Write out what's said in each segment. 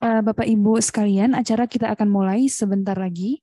Bapak Ibu sekalian, acara kita akan mulai sebentar lagi.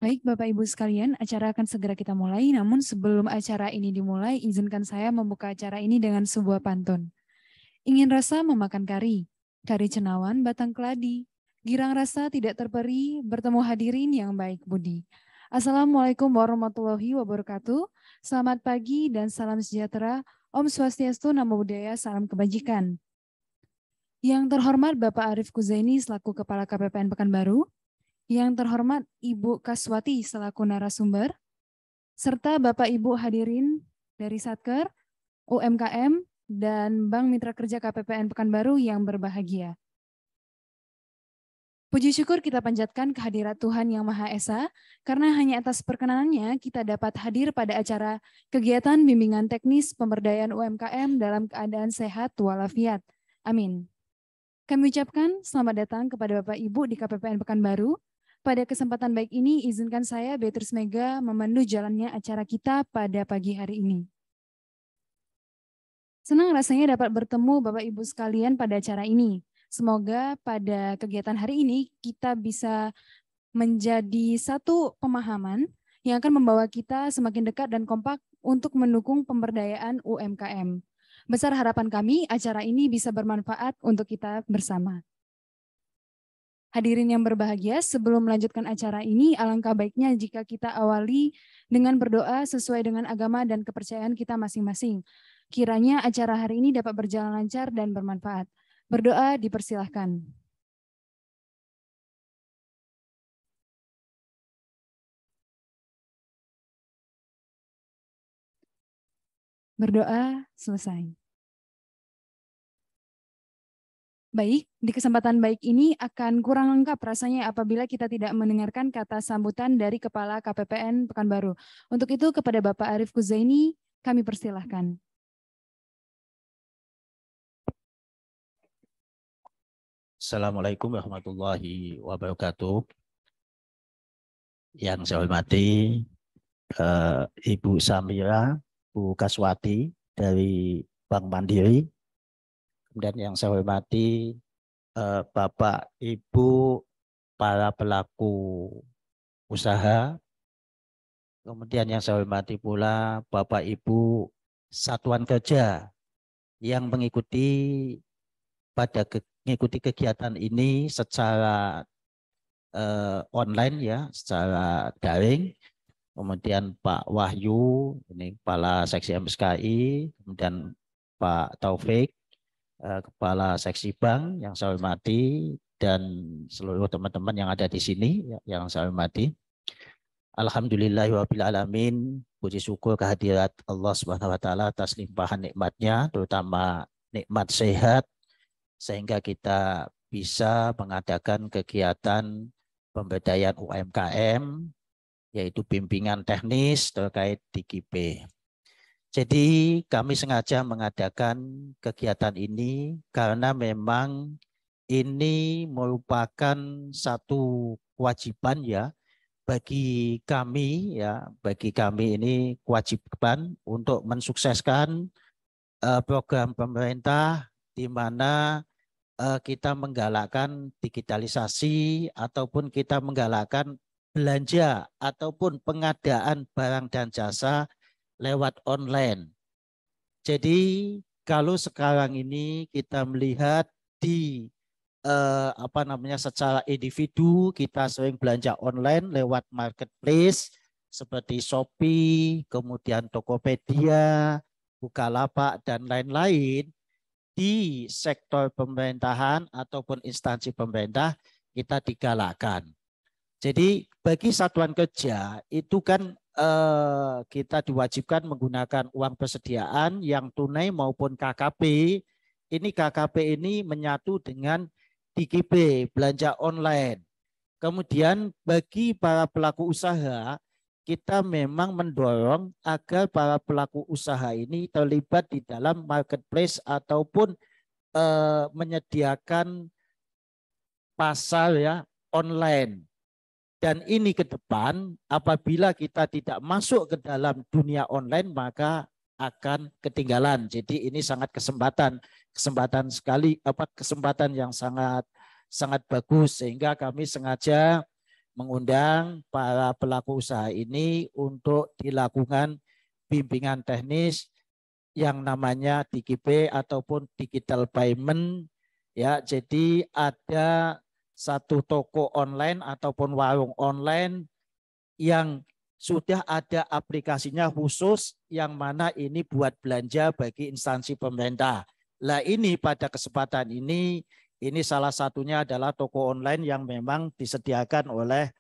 Baik, Bapak Ibu sekalian, acara akan segera kita mulai. Namun sebelum acara ini dimulai, izinkan saya membuka acara ini dengan sebuah pantun. Ingin rasa memakan kari, kari cenawan batang keladi. Girang rasa tidak terperi, bertemu hadirin yang baik budi. Assalamualaikum warahmatullahi wabarakatuh. Selamat pagi dan salam sejahtera Om Swastiastu, Namo Buddhaya, salam kebajikan. Yang terhormat Bapak Arief Kuzaini selaku Kepala KPPN Pekanbaru, yang terhormat Ibu Kaswati selaku narasumber, serta Bapak Ibu hadirin dari Satker, UMKM, dan Bank Mitra Kerja KPPN Pekanbaru yang berbahagia. Puji syukur kita panjatkan kehadirat Tuhan Yang Maha Esa, karena hanya atas perkenanannya kita dapat hadir pada acara kegiatan bimbingan teknis pemberdayaan UMKM dalam keadaan sehat walafiat. Amin. Kami ucapkan selamat datang kepada Bapak Ibu di KPPN Pekanbaru. Pada kesempatan baik ini, izinkan saya, Beatrice Mega, memandu jalannya acara kita pada pagi hari ini. Senang rasanya dapat bertemu Bapak Ibu sekalian pada acara ini. Semoga pada kegiatan hari ini kita bisa menjadi satu pemahaman yang akan membawa kita semakin dekat dan kompak untuk mendukung pemberdayaan UMKM. Besar harapan kami acara ini bisa bermanfaat untuk kita bersama. Hadirin yang berbahagia, sebelum melanjutkan acara ini, alangkah baiknya jika kita awali dengan berdoa sesuai dengan agama dan kepercayaan kita masing-masing. Kiranya acara hari ini dapat berjalan lancar dan bermanfaat. Berdoa dipersilahkan. Berdoa selesai. Baik, di kesempatan baik ini akan kurang lengkap rasanya apabila kita tidak mendengarkan kata sambutan dari Kepala KPPN Pekanbaru. Untuk itu kepada Bapak Arief Kuzaini, kami persilahkan. Assalamualaikum warahmatullahi wabarakatuh. Yang saya hormati Ibu Samira, Bu Kaswati dari Bank Mandiri. Kemudian yang saya hormati Bapak Ibu para pelaku usaha. Kemudian yang saya hormati pula Bapak Ibu satuan kerja yang mengikuti kegiatan ini secara online ya, secara daring. Kemudian Pak Wahyu, ini Kepala Seksi MSKI, kemudian Pak Taufik, Kepala Seksi Bank yang saya hormati, dan seluruh teman-teman yang ada di sini yang saya hormati. Alhamdulillahirabbil alamin, puji syukur kehadirat Allah Subhanahu wa taala atas limpahan nikmatnya, terutama nikmat sehat, sehingga kita bisa mengadakan kegiatan pemberdayaan UMKM, yaitu bimbingan teknis terkait DKP. Jadi kami sengaja mengadakan kegiatan ini karena memang ini merupakan satu kewajiban ya bagi kami ini kewajiban untuk mensukseskan program pemerintah di mana kita menggalakkan digitalisasi ataupun kita menggalakkan belanja ataupun pengadaan barang dan jasa lewat online. Jadi kalau sekarang ini kita melihat di secara individu kita sering belanja online lewat marketplace seperti Shopee, kemudian Tokopedia, Bukalapak dan lain-lain. Di sektor pemerintahan ataupun instansi pemerintah kita digalakkan. Jadi bagi satuan kerja itu kan kita diwajibkan menggunakan uang persediaan yang tunai maupun KKP. Ini KKP ini menyatu dengan DKP, belanja online. Kemudian bagi para pelaku usaha, kita memang mendorong agar para pelaku usaha ini terlibat di dalam marketplace ataupun menyediakan pasar ya online. Dan ini ke depan apabila kita tidak masuk ke dalam dunia online maka akan ketinggalan. Jadi ini sangat kesempatan yang sangat bagus, sehingga kami sengaja mengundang para pelaku usaha ini untuk dilakukan bimbingan teknis yang namanya DKP ataupun digital payment ya. Jadi ada satu toko online ataupun warung online yang sudah ada aplikasinya khusus yang mana ini buat belanja bagi instansi pemerintah. Lah ini pada kesempatan ini salah satunya adalah toko online yang memang disediakan oleh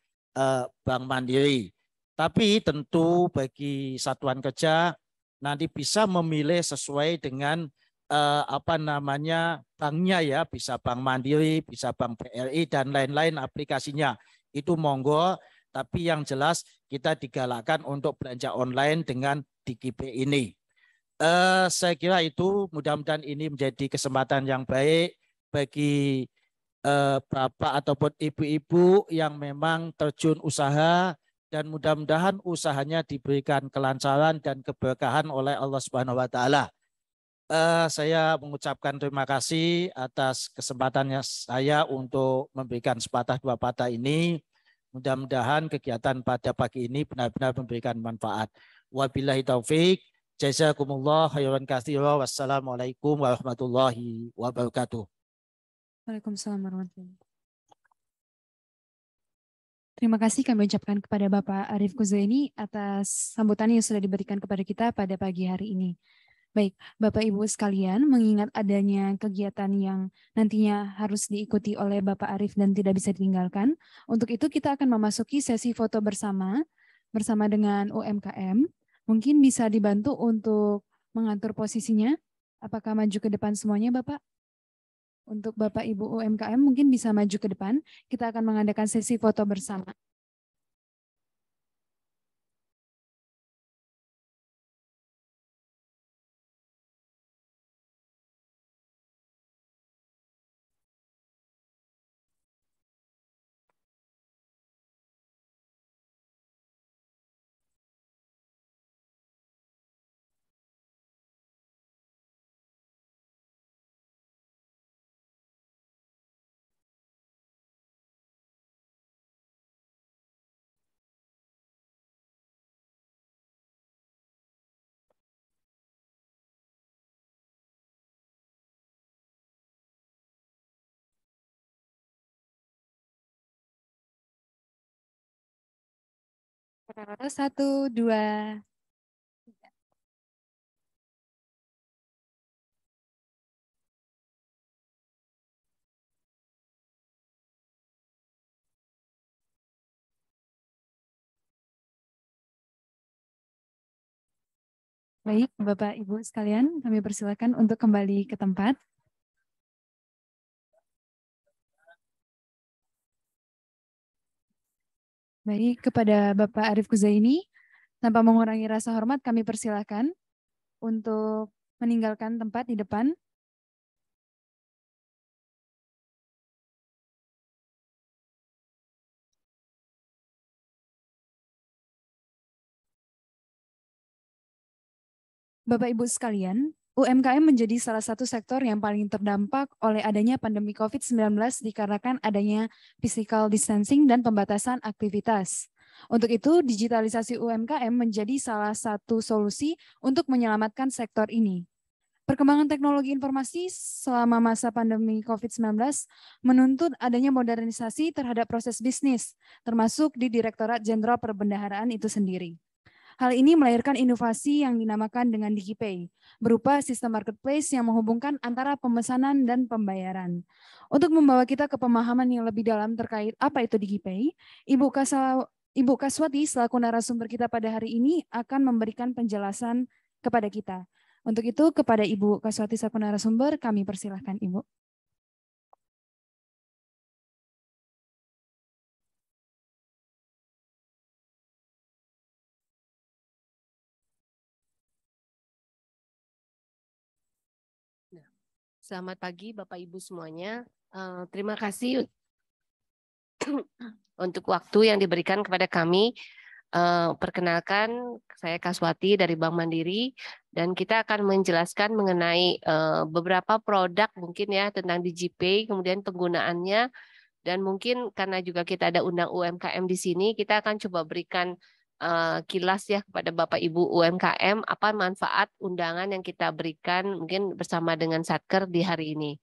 Bank Mandiri. Tapi tentu bagi satuan kerja nanti bisa memilih sesuai dengan apa namanya banknya ya, bisa Bank Mandiri, bisa Bank BRI dan lain-lain aplikasinya. Itu monggo, tapi yang jelas kita digalakkan untuk belanja online dengan DigiPay ini. Saya kira itu mudah-mudahan ini menjadi kesempatan yang baik bagi bapak ataupun ibu-ibu yang memang terjun usaha dan mudah-mudahan usahanya diberikan kelancaran dan keberkahan oleh Allah Subhanahu wa taala. Saya mengucapkan terima kasih atas kesempatannya saya untuk memberikan sepatah dua patah ini. Mudah-mudahan kegiatan pada pagi ini benar-benar memberikan manfaat. Wabillahi taufik. Jazakumullah khairan katsira. Wassalamualaikum warahmatullahi wabarakatuh. Waalaikumsalam warahmatullahi wabarakatuh. Terima kasih kami ucapkan kepada Bapak Arief Kuzaini atas sambutan yang sudah diberikan kepada kita pada pagi hari ini. Baik, Bapak Ibu sekalian, mengingat adanya kegiatan yang nantinya harus diikuti oleh Bapak Arief dan tidak bisa ditinggalkan, untuk itu kita akan memasuki sesi foto bersama dengan UMKM. Mungkin bisa dibantu untuk mengatur posisinya. Apakah maju ke depan semuanya, Bapak? Untuk Bapak Ibu UMKM mungkin bisa maju ke depan. Kita akan mengadakan sesi foto bersama. Satu, dua. Baik, Bapak Ibu sekalian, kami persilakan untuk kembali ke tempat. Baik, kepada Bapak Arief Kuzaini, tanpa mengurangi rasa hormat, kami persilakan untuk meninggalkan tempat di depan. Bapak Ibu sekalian, UMKM menjadi salah satu sektor yang paling terdampak oleh adanya pandemi COVID-19 dikarenakan adanya physical distancing dan pembatasan aktivitas. Untuk itu, digitalisasi UMKM menjadi salah satu solusi untuk menyelamatkan sektor ini. Perkembangan teknologi informasi selama masa pandemi COVID-19 menuntut adanya modernisasi terhadap proses bisnis, termasuk di Direktorat Jenderal Perbendaharaan itu sendiri. Hal ini melahirkan inovasi yang dinamakan dengan DigiPay, berupa sistem marketplace yang menghubungkan antara pemesanan dan pembayaran. Untuk membawa kita ke pemahaman yang lebih dalam terkait apa itu DigiPay, Ibu Kaswati selaku narasumber kita pada hari ini akan memberikan penjelasan kepada kita. Untuk itu, kepada Ibu Kaswati selaku narasumber, kami persilahkan Ibu. Selamat pagi Bapak Ibu semuanya. Terima kasih untuk waktu yang diberikan kepada kami. Perkenalkan, saya Kaswati dari Bank Mandiri dan kita akan menjelaskan mengenai beberapa produk mungkin ya tentang DigiPay, kemudian penggunaannya, dan mungkin karena juga kita ada undang UMKM di sini, kita akan coba berikan kilas ya kepada Bapak Ibu UMKM apa manfaat undangan yang kita berikan mungkin bersama dengan Satker di hari ini.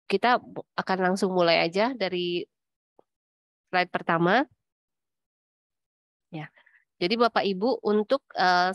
Kita akan langsung mulai aja dari slide pertama. Ya. Jadi Bapak Ibu untuk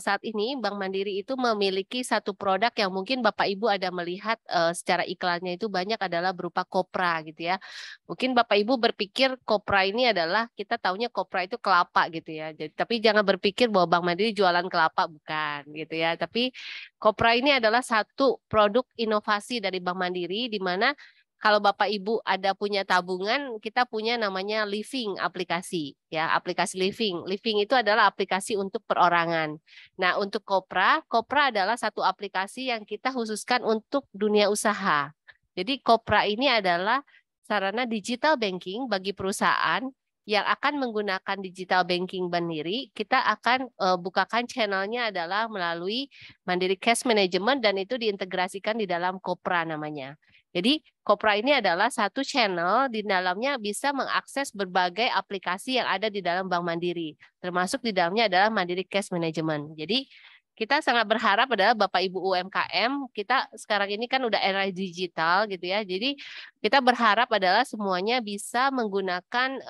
saat ini Bank Mandiri itu memiliki satu produk yang mungkin Bapak Ibu ada melihat secara iklannya itu banyak adalah berupa kopra gitu ya. Mungkin Bapak Ibu berpikir kopra ini adalah kita taunya kopra itu kelapa gitu ya. Jadi, tapi jangan berpikir bahwa Bank Mandiri jualan kelapa, bukan gitu ya. Tapi kopra ini adalah satu produk inovasi dari Bank Mandiri di mana kalau Bapak Ibu ada punya tabungan, kita punya namanya living aplikasi, ya, aplikasi living. Living itu adalah aplikasi untuk perorangan. Nah, untuk Kopra adalah satu aplikasi yang kita khususkan untuk dunia usaha. Jadi Kopra ini adalah sarana digital banking bagi perusahaan yang akan menggunakan digital banking Mandiri. Kita akan bukakan channelnya adalah melalui Mandiri Cash Management dan itu diintegrasikan di dalam Kopra namanya. Jadi Kopra ini adalah satu channel di dalamnya bisa mengakses berbagai aplikasi yang ada di dalam Bank Mandiri. Termasuk di dalamnya adalah Mandiri Cash Management. Jadi kita sangat berharap adalah Bapak Ibu UMKM, kita sekarang ini kan udah era digital gitu ya. Jadi kita berharap adalah semuanya bisa menggunakan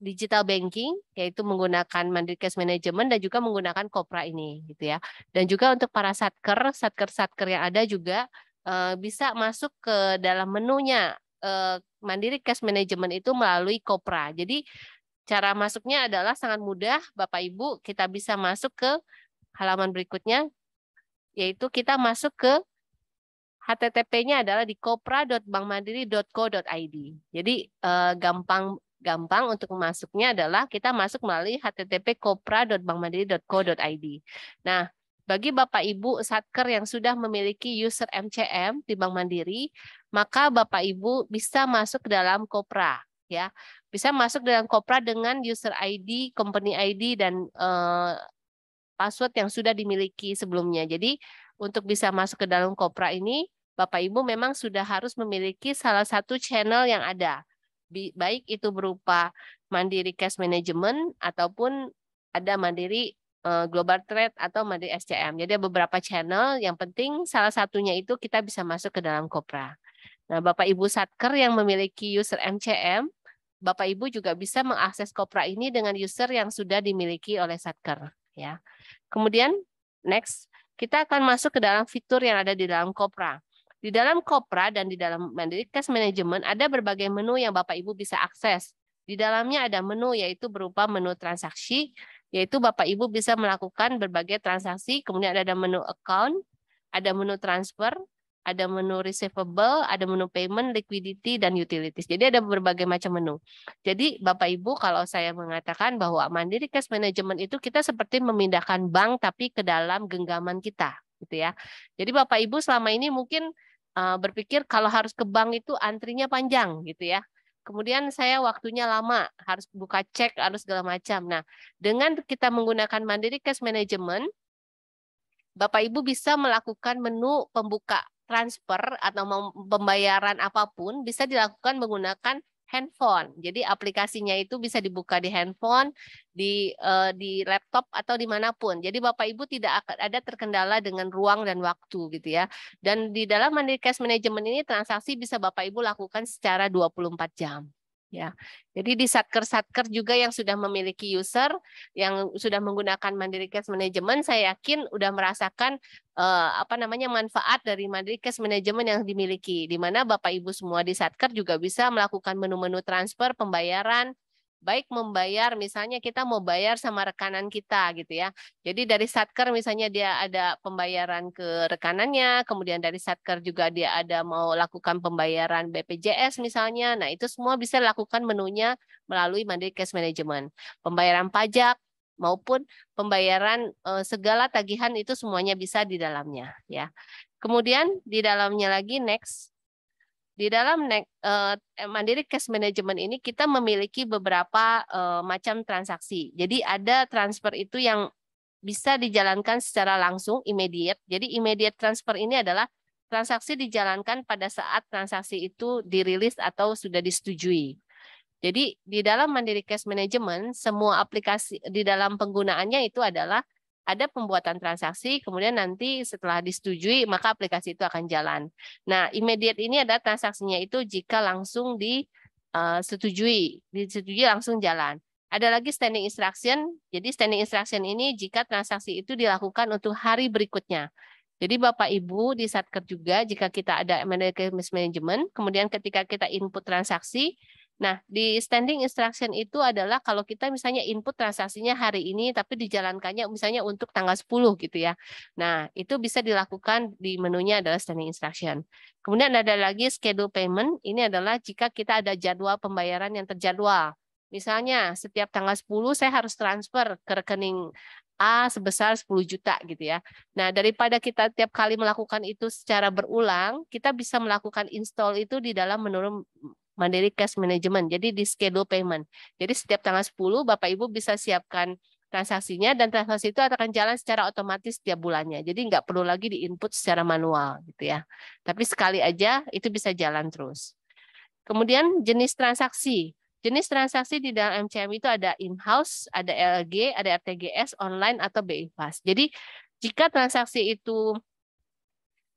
digital banking, yaitu menggunakan Mandiri Cash Management dan juga menggunakan Kopra ini gitu ya. Dan juga untuk para satker yang ada juga bisa masuk ke dalam menunya Mandiri Cash Management itu melalui Kopra. Jadi cara masuknya adalah sangat mudah, Bapak Ibu. Kita bisa masuk ke halaman berikutnya, yaitu kita masuk ke HTTP-nya adalah di kopra.bankmandiri.co.id. Jadi gampang untuk masuknya adalah kita masuk melalui http kopra.bankmandiri.co.id. Nah, bagi Bapak Ibu Satker yang sudah memiliki user MCM di Bank Mandiri, maka Bapak Ibu bisa masuk ke dalam Kopra, ya. Bisa masuk dalam Kopra dengan user ID, company ID dan password yang sudah dimiliki sebelumnya. Jadi, untuk bisa masuk ke dalam Kopra ini, Bapak Ibu memang sudah harus memiliki salah satu channel yang ada. Baik itu berupa Mandiri Cash Management ataupun ada Mandiri Global Trade atau Mandiri SCM. Jadi ada beberapa channel, yang penting salah satunya itu kita bisa masuk ke dalam Kopra. Nah, Bapak Ibu Satker yang memiliki user MCM, Bapak Ibu juga bisa mengakses Kopra ini dengan user yang sudah dimiliki oleh Satker. Ya. Kemudian, next, kita akan masuk ke dalam fitur yang ada di dalam Kopra. Di dalam Kopra dan di dalam Mandiri Cash Management ada berbagai menu yang Bapak Ibu bisa akses. Di dalamnya ada menu yaitu berupa menu transaksi, yaitu Bapak Ibu bisa melakukan berbagai transaksi, kemudian ada menu account, ada menu transfer, ada menu receivable, ada menu payment, liquidity, dan utilities. Jadi ada berbagai macam menu. Jadi Bapak Ibu kalau saya mengatakan bahwa Mandiri Cash Management itu kita seperti memindahkan bank tapi ke dalam genggaman kita, gitu ya. Jadi Bapak Ibu selama ini mungkin berpikir kalau harus ke bank itu antrinya panjang, gitu ya. Kemudian saya waktunya lama, harus buka cek, harus segala macam. Nah, dengan kita menggunakan Mandiri Cash Management, Bapak Ibu bisa melakukan menu pembuka transfer atau pembayaran apapun bisa dilakukan menggunakan handphone. Jadi aplikasinya itu bisa dibuka di handphone, di laptop atau dimanapun. Jadi Bapak Ibu tidak akan ada terkendala dengan ruang dan waktu gitu ya. Dan di dalam Mandiri Cash Management ini transaksi bisa Bapak Ibu lakukan secara 24 jam. Ya, jadi di satker-satker juga yang sudah memiliki user, yang sudah menggunakan Mandiri Cash Management, saya yakin udah merasakan manfaat dari Mandiri Cash Management yang dimiliki, di mana Bapak Ibu semua di satker juga bisa melakukan menu-menu transfer pembayaran, baik membayar misalnya kita mau bayar sama rekanan kita gitu ya. Jadi dari satker misalnya dia ada pembayaran ke rekanannya, kemudian dari satker juga dia ada mau lakukan pembayaran BPJS misalnya. Nah, itu semua bisa lakukan menunya melalui Mandiri Cash Management. Pembayaran pajak maupun pembayaran segala tagihan itu semuanya bisa di dalamnya ya. Kemudian di dalamnya lagi next. Di dalam Mandiri Cash Management ini kita memiliki beberapa macam transaksi. Jadi ada transfer itu yang bisa dijalankan secara langsung, immediate. Jadi immediate transfer ini adalah transaksi dijalankan pada saat transaksi itu dirilis atau sudah disetujui. Jadi di dalam Mandiri Cash Management, semua aplikasi di dalam penggunaannya itu adalah ada pembuatan transaksi, kemudian nanti setelah disetujui, maka aplikasi itu akan jalan. Nah, immediate ini ada transaksinya itu jika langsung disetujui langsung jalan. Ada lagi standing instruction. Jadi standing instruction ini jika transaksi itu dilakukan untuk hari berikutnya. Jadi Bapak Ibu di Satker juga jika kita ada management, kemudian ketika kita input transaksi, nah di standing instruction itu adalah kalau kita misalnya input transaksinya hari ini tapi dijalankannya misalnya untuk tanggal 10 gitu ya. Nah, itu bisa dilakukan di menunya adalah standing instruction. Kemudian ada lagi schedule payment, ini adalah jika kita ada jadwal pembayaran yang terjadwal. Misalnya setiap tanggal 10 saya harus transfer ke rekening A sebesar 10 juta gitu ya. Nah, daripada kita tiap kali melakukan itu secara berulang, kita bisa melakukan install itu di dalam menu Mandiri Cash Management. Jadi di schedule payment. Jadi setiap tanggal 10 Bapak Ibu bisa siapkan transaksinya dan transaksi itu akan jalan secara otomatis setiap bulannya. Jadi nggak perlu lagi di-input secara manual gitu ya. Tapi sekali aja itu bisa jalan terus. Kemudian jenis transaksi. Jenis transaksi di dalam MCM itu ada in-house, ada LG, ada RTGS, online, atau BI Fast. Jadi jika transaksi itu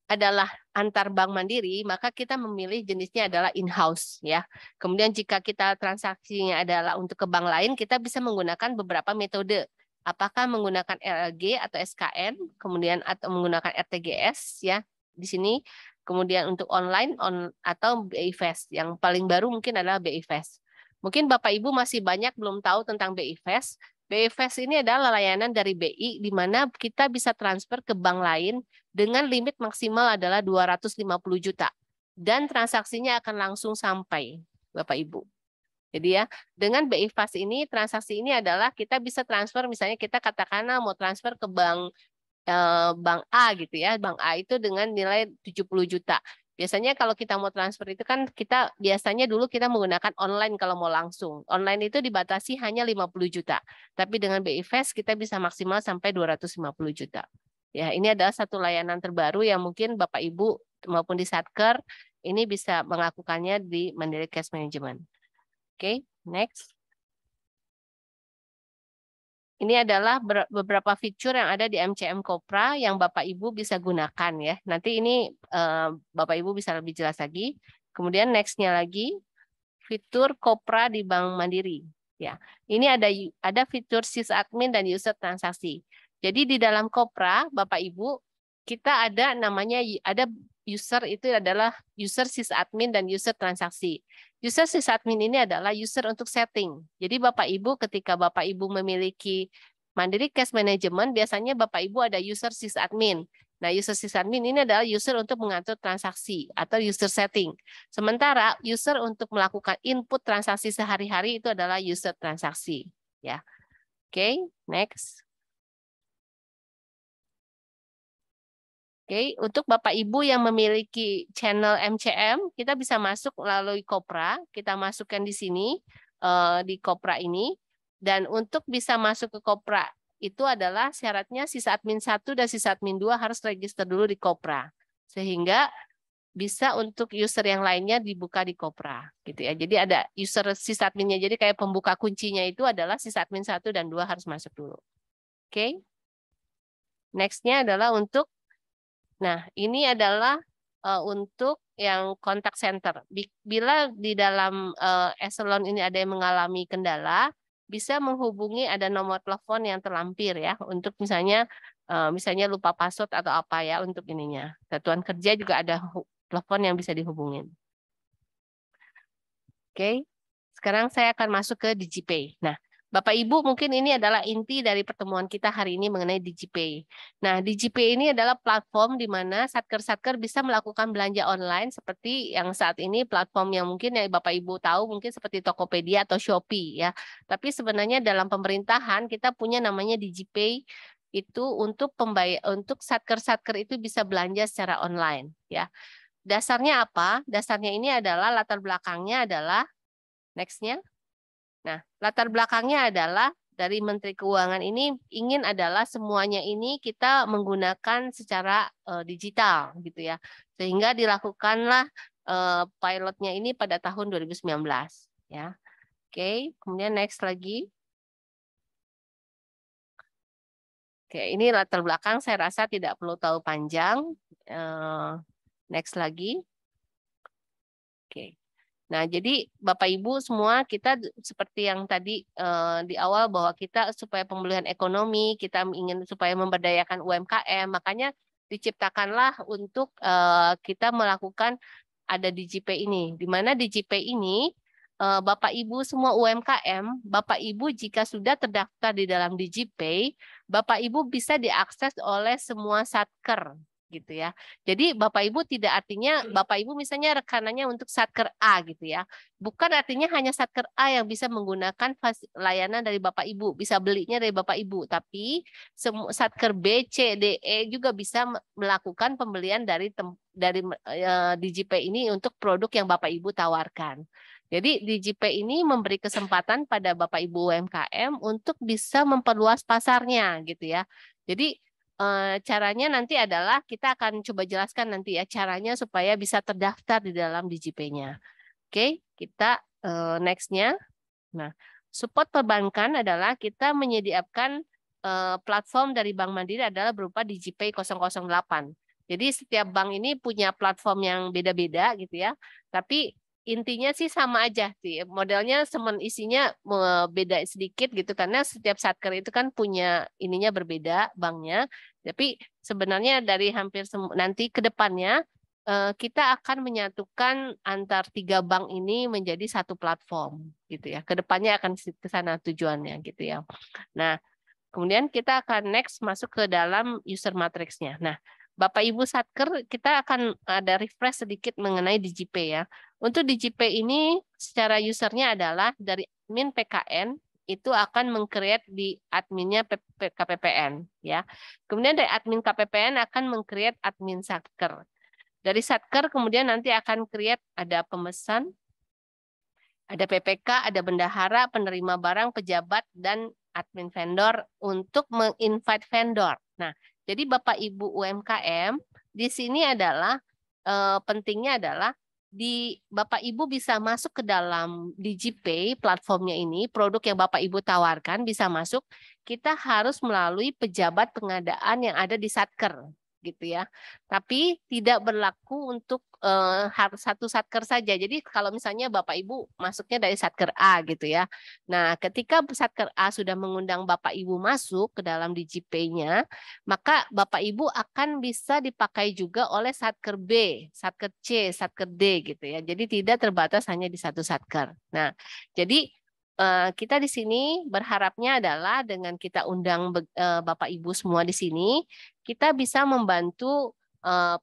adalah antar bank mandiri, maka kita memilih jenisnya adalah in-house ya. Kemudian jika kita transaksinya adalah untuk ke bank lain, kita bisa menggunakan beberapa metode. Apakah menggunakan LLG atau SKN, kemudian atau menggunakan RTGS ya di sini. Kemudian untuk online atau BI Fast. Yang paling baru mungkin adalah BI Fast. Mungkin Bapak Ibu masih banyak belum tahu tentang BI Fast. BI Fast ini adalah layanan dari BI di mana kita bisa transfer ke bank lain dengan limit maksimal adalah 250 juta. Dan transaksinya akan langsung sampai, Bapak Ibu. Jadi ya, dengan BI Fast ini, transaksi ini adalah kita bisa transfer, misalnya kita katakanlah mau transfer ke bank A gitu ya. Bank A itu dengan nilai 70 juta. Biasanya kalau kita mau transfer itu kan kita biasanya dulu kita menggunakan online kalau mau langsung. Online itu dibatasi hanya 50 juta. Tapi dengan BI Fast kita bisa maksimal sampai 250 juta. Ya, ini adalah satu layanan terbaru yang mungkin Bapak Ibu maupun di Satker ini bisa melakukannya di Mandiri Cash Management. Oke, next. Ini adalah beberapa fitur yang ada di MCM Kopra yang Bapak Ibu bisa gunakan ya. Nanti ini Bapak Ibu bisa lebih jelas lagi. Kemudian next-nya lagi fitur Kopra di Bank Mandiri. Ya, ini ada fitur sysadmin dan user transaksi. Jadi di dalam Kopra Bapak Ibu kita ada namanya ada user itu adalah user sysadmin dan user transaksi. User sysadmin ini adalah user untuk setting. Jadi Bapak Ibu ketika Bapak Ibu memiliki Mandiri Cash Management, biasanya Bapak Ibu ada user sysadmin. Nah, user sysadmin ini adalah user untuk mengatur transaksi atau user setting. Sementara user untuk melakukan input transaksi sehari-hari itu adalah user transaksi. Ya, oke, next. Oke, untuk Bapak Ibu yang memiliki channel MCM, kita bisa masuk melalui Kopra. Kita masukkan di sini, di Kopra ini. Dan untuk bisa masuk ke Kopra, itu adalah syaratnya sysadmin 1 dan sysadmin 2 harus register dulu di Kopra. Sehingga bisa untuk user yang lainnya dibuka di Kopra. Gitu ya. Jadi ada user sysadminnya, jadi kayak pembuka kuncinya itu adalah sysadmin 1 dan 2 harus masuk dulu. Oke. Next-nya adalah untuk nah, ini adalah untuk yang kontak center. Bila di dalam eselon ini ada yang mengalami kendala, bisa menghubungi ada nomor telepon yang terlampir ya, untuk misalnya lupa password atau apa ya untuk ininya. Satuan kerja juga ada telepon yang bisa dihubungin. Oke, sekarang saya akan masuk ke DigiPay. Nah, Bapak Ibu mungkin ini adalah inti dari pertemuan kita hari ini mengenai DigiPay. Nah, DigiPay ini adalah platform di mana satker-satker bisa melakukan belanja online seperti yang saat ini platform yang mungkin yang Bapak Ibu tahu mungkin seperti Tokopedia atau Shopee ya. Tapi sebenarnya dalam pemerintahan kita punya namanya DigiPay itu untuk satker-satker itu bisa belanja secara online ya. Dasarnya apa? Dasarnya ini adalah latar belakangnya adalah next-nya. Nah, latar belakangnya adalah dari Menteri Keuangan ini ingin adalah semuanya ini kita menggunakan secara digital gitu ya. Sehingga dilakukanlah pilotnya ini pada tahun 2019 ya. Oke, kemudian next lagi. Oke, ini latar belakang saya rasa tidak perlu tahu panjang. Next lagi. Oke. Nah, jadi Bapak Ibu semua kita seperti yang tadi di awal bahwa kita supaya pemulihan ekonomi, kita ingin supaya memberdayakan UMKM, makanya diciptakanlah untuk kita melakukan ada DigiPay ini. Di mana DigiPay ini Bapak Ibu semua UMKM, Bapak Ibu jika sudah terdaftar di dalam DigiPay, Bapak Ibu bisa diakses oleh semua satker gitu ya. Jadi Bapak Ibu tidak artinya Bapak Ibu misalnya rekanannya untuk satker A gitu ya. Bukan artinya hanya satker A yang bisa menggunakan layanan dari Bapak Ibu, bisa belinya dari Bapak Ibu, tapi satker B, C, D, E juga bisa melakukan pembelian dari DigiPay ini untuk produk yang Bapak Ibu tawarkan. Jadi DigiPay ini memberi kesempatan pada Bapak Ibu UMKM untuk bisa memperluas pasarnya gitu ya. Jadi caranya nanti adalah kita akan coba jelaskan nanti ya caranya supaya bisa terdaftar di dalam DigiPay-nya. Oke, kita next-nya. Nah, support perbankan adalah kita menyediakan platform dari Bank Mandiri adalah berupa DigiPay 008. Jadi setiap bank ini punya platform yang beda-beda gitu ya. Tapi intinya sih sama aja sih. Modelnya isinya beda sedikit gitu karena setiap satker itu kan punya ininya berbeda banknya. Tapi sebenarnya dari hampir nanti ke depannya kita akan menyatukan antar 3 bank ini menjadi satu platform gitu ya. Ke depannya akan ke sana tujuannya gitu ya. Nah, kemudian kita akan next masuk ke dalam user matrix-nya. Nah, Bapak Ibu Satker, kita akan ada refresh sedikit mengenai DigiPay ya. Untuk DigiPay ini secara usernya adalah dari admin PKN itu akan meng-create di adminnya KPPN ya. Kemudian dari admin KPPN akan meng-create admin Satker. Dari Satker kemudian nanti akan create ada pemesan, ada PPK, ada bendahara, penerima barang, pejabat, dan admin vendor untuk menginvite vendor. Nah, jadi Bapak Ibu UMKM di sini adalah pentingnya adalah Bapak Ibu bisa masuk ke dalam DigiPay platformnya ini, produk yang Bapak Ibu tawarkan bisa masuk, kita harus melalui pejabat pengadaan yang ada di Satker gitu ya. Tapi tidak berlaku untuk harus satu satker saja. Jadi kalau misalnya Bapak Ibu masuknya dari satker A gitu ya. Nah, ketika satker A sudah mengundang Bapak Ibu masuk ke dalam DigiPay-nya, maka Bapak Ibu akan bisa dipakai juga oleh satker B, satker C, satker D gitu ya. Jadi tidak terbatas hanya di satu satker. Nah, jadi kita di sini berharapnya adalah dengan kita undang Bapak Ibu semua di sini, kita bisa membantu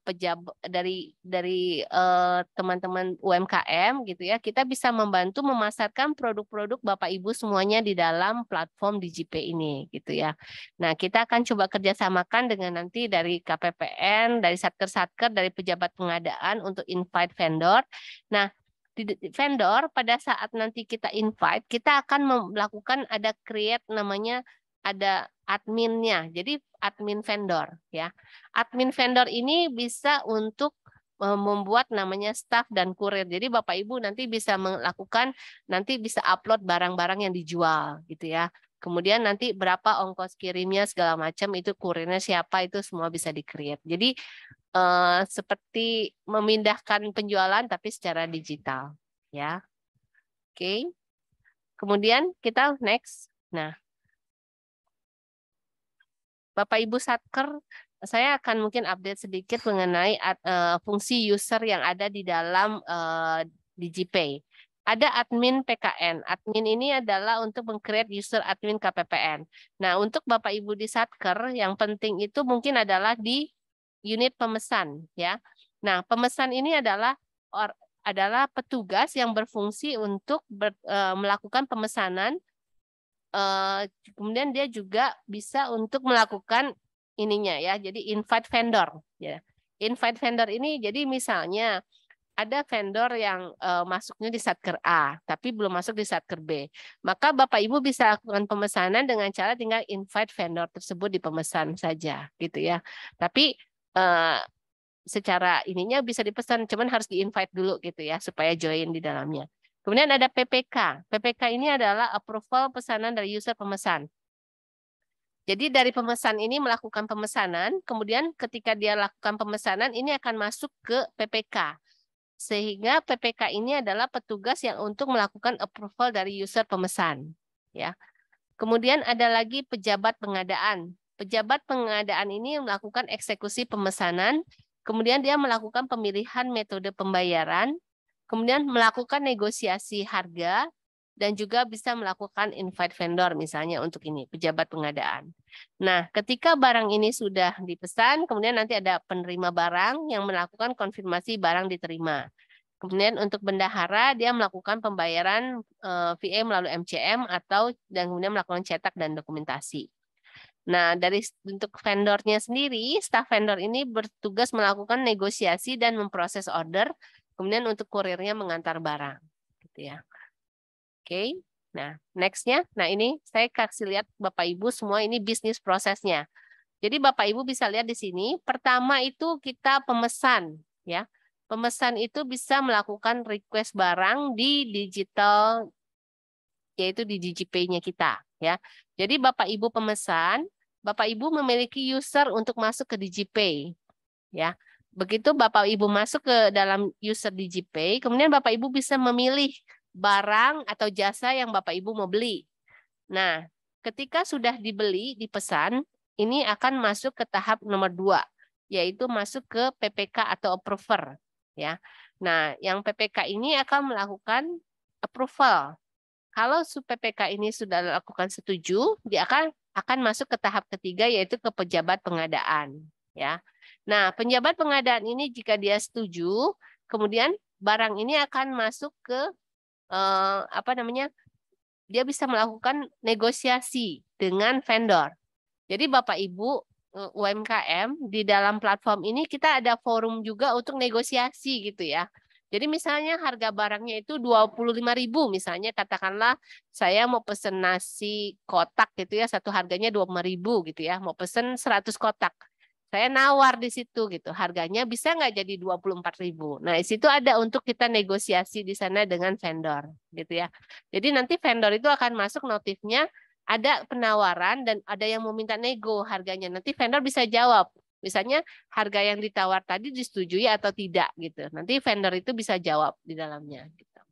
pejabat dari teman-teman UMKM gitu ya, kita bisa membantu memasarkan produk-produk Bapak Ibu semuanya di dalam platform DigiPay ini gitu ya. Nah, kita akan coba kerjasamakan dengan nanti dari KPPN, dari satker-satker, dari pejabat pengadaan untuk invite vendor. Nah, vendor pada saat nanti kita invite, kita akan melakukan ada create namanya ada adminnya. Jadi admin vendor ya. Admin vendor ini bisa untuk membuat namanya staff dan kurir. Jadi Bapak Ibu nanti bisa melakukan, nanti bisa upload barang-barang yang dijual gitu ya. Kemudian nanti berapa ongkos kirimnya segala macam itu kurirnya siapa itu semua bisa di-create. Jadi seperti memindahkan penjualan tapi secara digital ya. Oke. Kemudian kita next. Nah, Bapak Ibu Satker, saya akan mungkin update sedikit mengenai fungsi user yang ada di dalam DigiPay. Ada admin PKN. Admin ini adalah untuk meng-create user admin KPPN. Nah, untuk Bapak Ibu di Satker, yang penting itu mungkin adalah di unit pemesan ya. Nah, pemesan ini adalah petugas yang berfungsi untuk melakukan pemesanan. Kemudian dia juga bisa untuk melakukan ininya ya. Jadi invite vendor ya. Invite vendor ini jadi misalnya ada vendor yang masuknya di satker A, tapi belum masuk di satker B. Maka Bapak Ibu bisa lakukan pemesanan dengan cara tinggal invite vendor tersebut di pemesan saja, gitu ya. Tapi secara ininya bisa dipesan, cuman harus di-invite dulu gitu ya, supaya join di dalamnya. Kemudian ada PPK. PPK ini adalah approval pesanan dari user pemesan. Jadi dari pemesan ini melakukan pemesanan, kemudian ketika dia lakukan pemesanan, ini akan masuk ke PPK. Sehingga PPK ini adalah petugas yang untuk melakukan approval dari user pemesan. Ya. Kemudian ada lagi pejabat pengadaan. Pejabat pengadaan ini melakukan eksekusi pemesanan, kemudian dia melakukan pemilihan metode pembayaran, kemudian melakukan negosiasi harga, dan juga bisa melakukan invite vendor misalnya untuk ini, pejabat pengadaan. Nah, ketika barang ini sudah dipesan, kemudian nanti ada penerima barang yang melakukan konfirmasi barang diterima. Kemudian untuk bendahara, dia melakukan pembayaran VA melalui MCM dan kemudian melakukan cetak dan dokumentasi. Nah, dari untuk vendornya sendiri, staf vendor ini bertugas melakukan negosiasi dan memproses order, kemudian untuk kurirnya mengantar barang. Gitu ya. Oke, nah next-nya, nah ini saya kasih lihat Bapak Ibu semua ini bisnis prosesnya. Jadi Bapak Ibu bisa lihat di sini, pertama itu kita pemesan, ya. Pemesan itu bisa melakukan request barang di digital, yaitu di DigiPay-nya kita, ya. Jadi Bapak Ibu pemesan, Bapak Ibu memiliki user untuk masuk ke DigiPay, ya. Begitu Bapak Ibu masuk ke dalam user DigiPay, kemudian Bapak Ibu bisa memilih barang atau jasa yang Bapak Ibu mau beli. Nah, ketika sudah dibeli, dipesan, ini akan masuk ke tahap nomor 2, yaitu masuk ke PPK atau approver. Ya. Nah, yang PPK ini akan melakukan approval. Kalau PPK ini sudah dilakukan setuju, dia akan masuk ke tahap ketiga, yaitu ke pejabat pengadaan. Ya. Nah, pejabat pengadaan ini jika dia setuju, kemudian barang ini akan masuk ke dia bisa melakukan negosiasi dengan vendor. Jadi Bapak Ibu UMKM di dalam platform ini kita ada forum juga untuk negosiasi gitu ya. Jadi misalnya harga barangnya itu 25.000 misalnya, katakanlah saya mau pesen nasi kotak gitu ya, satu harganya 25.000 gitu ya, mau pesen 100 kotak. Saya nawar di situ gitu, harganya bisa nggak jadi 24.000. Nah, di situ ada untuk kita negosiasi di sana dengan vendor gitu ya. Jadi nanti vendor itu akan masuk notifnya ada penawaran dan ada yang mau minta nego harganya. Nanti vendor bisa jawab. Misalnya harga yang ditawar tadi disetujui atau tidak gitu. Nanti vendor itu bisa jawab di dalamnya gitu.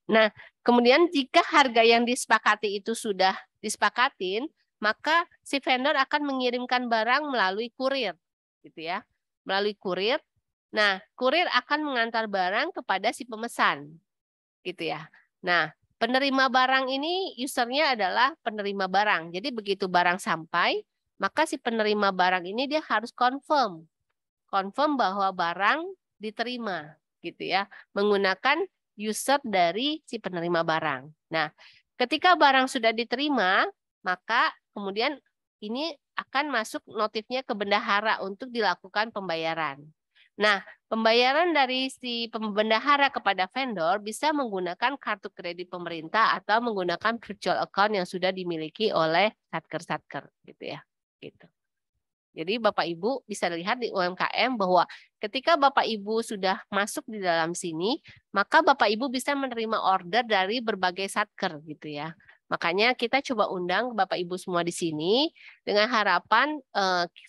Nah, kemudian jika harga yang disepakati itu sudah disepakatin, maka si vendor akan mengirimkan barang melalui kurir, gitu ya, melalui kurir. Nah, kurir akan mengantar barang kepada si pemesan, gitu ya. Nah, penerima barang ini usernya adalah penerima barang. Jadi begitu barang sampai, maka si penerima barang ini dia harus confirm bahwa barang diterima, gitu ya, menggunakan user dari si penerima barang. Nah, ketika barang sudah diterima, maka kemudian ini akan masuk notifnya ke bendahara untuk dilakukan pembayaran. Nah, pembayaran dari si pembendahara kepada vendor bisa menggunakan kartu kredit pemerintah atau menggunakan virtual account yang sudah dimiliki oleh satker-satker, gitu ya. Gitu. Jadi Bapak Ibu bisa lihat di UMKM bahwa ketika Bapak Ibu sudah masuk di dalam sini, maka Bapak Ibu bisa menerima order dari berbagai satker gitu ya. Makanya kita coba undang Bapak Ibu semua di sini dengan harapan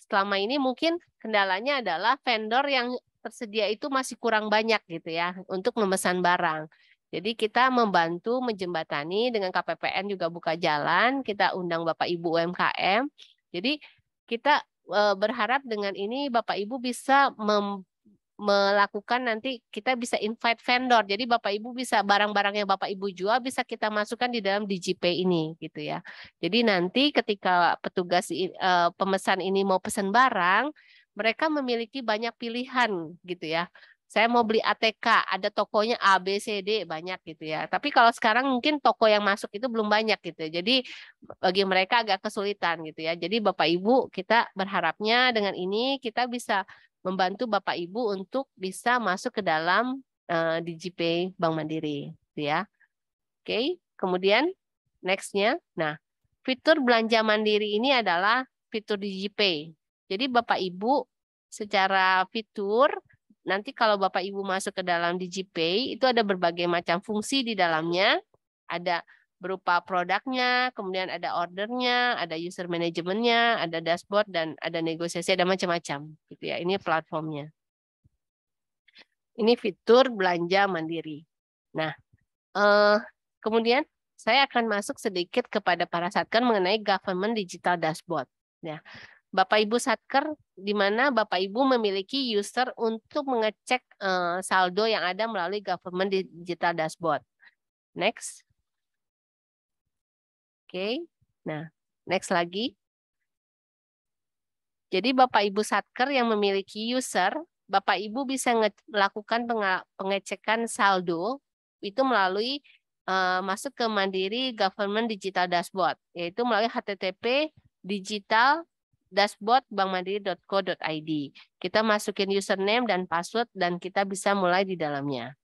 selama ini mungkin kendalanya adalah vendor yang tersedia itu masih kurang banyak gitu ya untuk memesan barang. Jadi kita membantu menjembatani dengan KPPN juga buka jalan, kita undang Bapak Ibu UMKM. Jadi kita berharap dengan ini Bapak Ibu bisa melakukan nanti kita bisa invite vendor. Jadi Bapak Ibu bisa barang-barang yang Bapak Ibu jual bisa kita masukkan di dalam DigiPay ini gitu ya. Jadi nanti ketika petugas pemesan ini mau pesan barang, mereka memiliki banyak pilihan gitu ya. Saya mau beli ATK, ada tokonya A, B, C, D banyak gitu ya. Tapi kalau sekarang mungkin toko yang masuk itu belum banyak gitu. Jadi bagi mereka agak kesulitan gitu ya. Jadi Bapak Ibu kita berharapnya dengan ini kita bisa membantu Bapak Ibu untuk bisa masuk ke dalam DigiPay Bank Mandiri gitu ya. Oke, kemudian next-nya. Nah, fitur belanja mandiri ini adalah fitur DigiPay. Jadi Bapak Ibu secara fitur nanti kalau Bapak Ibu masuk ke dalam DigiPay, itu ada berbagai macam fungsi di dalamnya. Ada berupa produknya, kemudian ada ordernya, ada user manajemennya, ada dashboard, dan ada negosiasi, ada macam-macam. Gitu ya. Ini platformnya. Ini fitur belanja mandiri. Nah, kemudian saya akan masuk sedikit kepada para satker mengenai Government Digital Dashboard. Ya, Bapak Ibu satker, di mana Bapak Ibu memiliki user untuk mengecek saldo yang ada melalui Government Digital Dashboard. Next. Oke. Nah, next lagi. Jadi Bapak Ibu satker yang memiliki user, Bapak Ibu bisa melakukan pengecekan saldo itu melalui masuk ke Mandiri Government Digital Dashboard, yaitu melalui http digital-dashboard.bankmandiri.co.id. Kita masukin username dan password dan kita bisa mulai di dalamnya.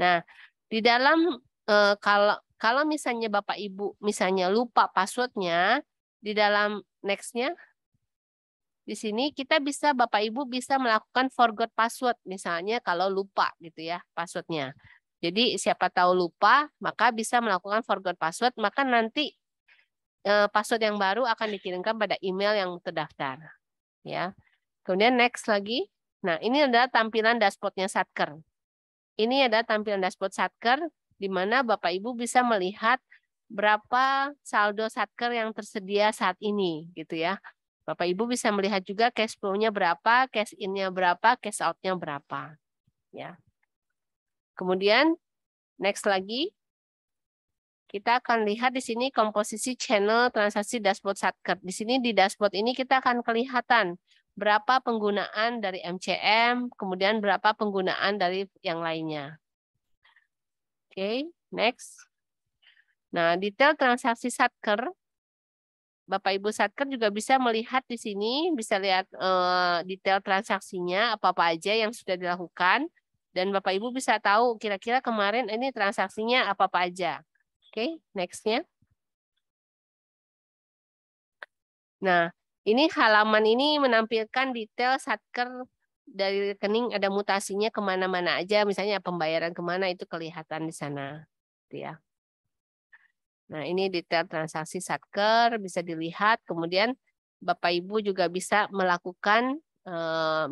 Nah, di dalam kalau misalnya Bapak Ibu misalnya lupa passwordnya, di dalam next-nya di sini kita bisa Bapak Ibu bisa melakukan forgot password misalnya kalau lupa gitu ya passwordnya. Jadi siapa tahu lupa maka bisa melakukan forgot password, maka nanti password yang baru akan dikirimkan pada email yang terdaftar ya. Kemudian next lagi. Nah, ini adalah tampilan dashboardnya Satker. Ini adalah tampilan dashboard Satker di mana Bapak Ibu bisa melihat berapa saldo Satker yang tersedia saat ini gitu ya. Bapak Ibu bisa melihat juga cash flow-nya berapa, cash in-nya berapa, cash out-nya berapa. Ya. Kemudian next lagi kita akan lihat di sini komposisi channel transaksi dashboard Satker. Di sini di dashboard ini kita akan kelihatan berapa penggunaan dari MCM, kemudian berapa penggunaan dari yang lainnya. Oke, next. Nah, detail transaksi Satker Bapak Ibu satker juga bisa melihat di sini, bisa lihat detail transaksinya, apa-apa aja yang sudah dilakukan. Dan Bapak Ibu bisa tahu kira-kira kemarin ini transaksinya apa-apa aja. Oke, next-nya. Nah, ini halaman ini menampilkan detail satker dari rekening, ada mutasinya kemana-mana aja. Misalnya pembayaran kemana itu kelihatan di sana. Gitu ya. Nah, ini detail transaksi satker bisa dilihat. Kemudian Bapak Ibu juga bisa melakukan,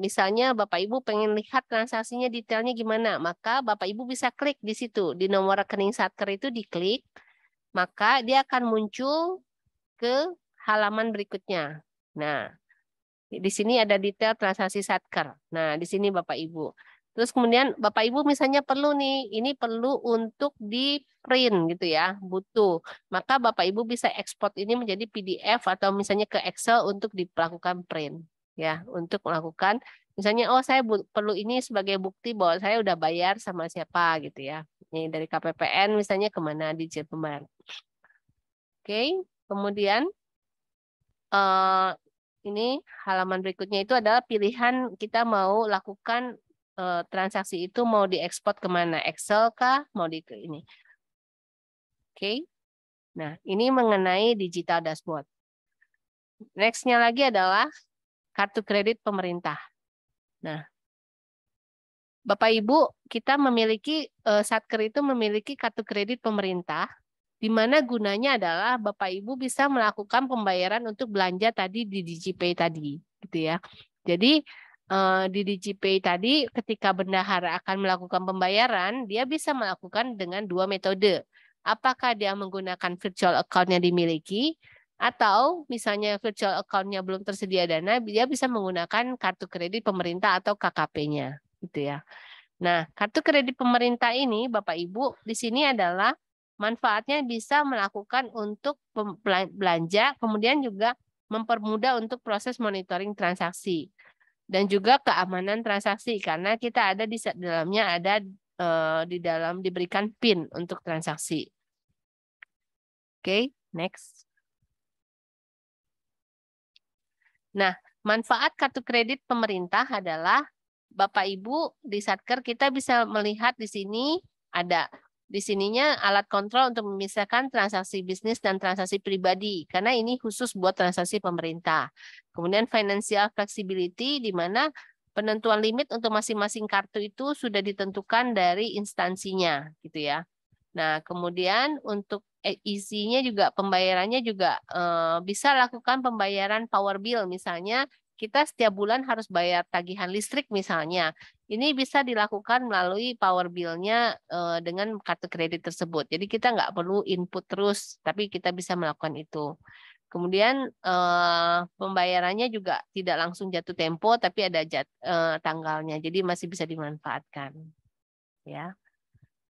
misalnya Bapak Ibu pengen lihat transaksinya detailnya gimana, maka Bapak Ibu bisa klik di situ. Di nomor rekening satker itu diklik, maka dia akan muncul ke halaman berikutnya. Nah, di sini ada detail transaksi satker. Nah, di sini Bapak Ibu. Terus kemudian Bapak Ibu misalnya perlu nih, ini perlu untuk di print gitu ya, butuh. Maka Bapak Ibu bisa ekspor ini menjadi PDF atau misalnya ke Excel untuk dilakukan print. Ya, untuk melakukan, misalnya oh saya perlu ini sebagai bukti bahwa saya udah bayar sama siapa gitu ya. Ini dari KPPN misalnya kemana di pembayaran. Oke, kemudian ini halaman berikutnya itu adalah pilihan kita mau lakukan transaksi itu mau diekspor kemana, Excel kah, mau di ini. Oke. Nah, ini mengenai digital dashboard. Next-nya lagi adalah kartu kredit pemerintah. Nah, Bapak Ibu, kita memiliki Satker itu memiliki kartu kredit pemerintah, di mana gunanya adalah Bapak Ibu bisa melakukan pembayaran untuk belanja tadi di DigiPay tadi, gitu ya. Jadi di DigiPay tadi ketika bendahara akan melakukan pembayaran, dia bisa melakukan dengan dua metode. Apakah dia menggunakan virtual account yang dimiliki, atau misalnya virtual account-nya belum tersedia dana, dia bisa menggunakan kartu kredit pemerintah atau KKP-nya, gitu ya. Nah, kartu kredit pemerintah ini, Bapak Ibu, di sini adalah manfaatnya bisa melakukan untuk belanja, kemudian juga mempermudah untuk proses monitoring transaksi. Dan juga keamanan transaksi karena kita ada di dalamnya ada di dalam diberikan PIN untuk transaksi. Oke, next. Nah, manfaat kartu kredit pemerintah adalah Bapak Ibu di Satker kita bisa melihat di sini ada di sininya alat kontrol untuk memisahkan transaksi bisnis dan transaksi pribadi karena ini khusus buat transaksi pemerintah. Kemudian financial flexibility di mana penentuan limit untuk masing-masing kartu itu sudah ditentukan dari instansinya gitu ya. Nah, kemudian untuk isinya juga pembayarannya juga bisa lakukan pembayaran power bill misalnya kita setiap bulan harus bayar tagihan listrik misalnya. Ini bisa dilakukan melalui power bill-nya dengan kartu kredit tersebut. Jadi kita nggak perlu input terus, tapi kita bisa melakukan itu. Kemudian pembayarannya juga tidak langsung jatuh tempo, tapi ada tanggalnya. Jadi masih bisa dimanfaatkan. Ya.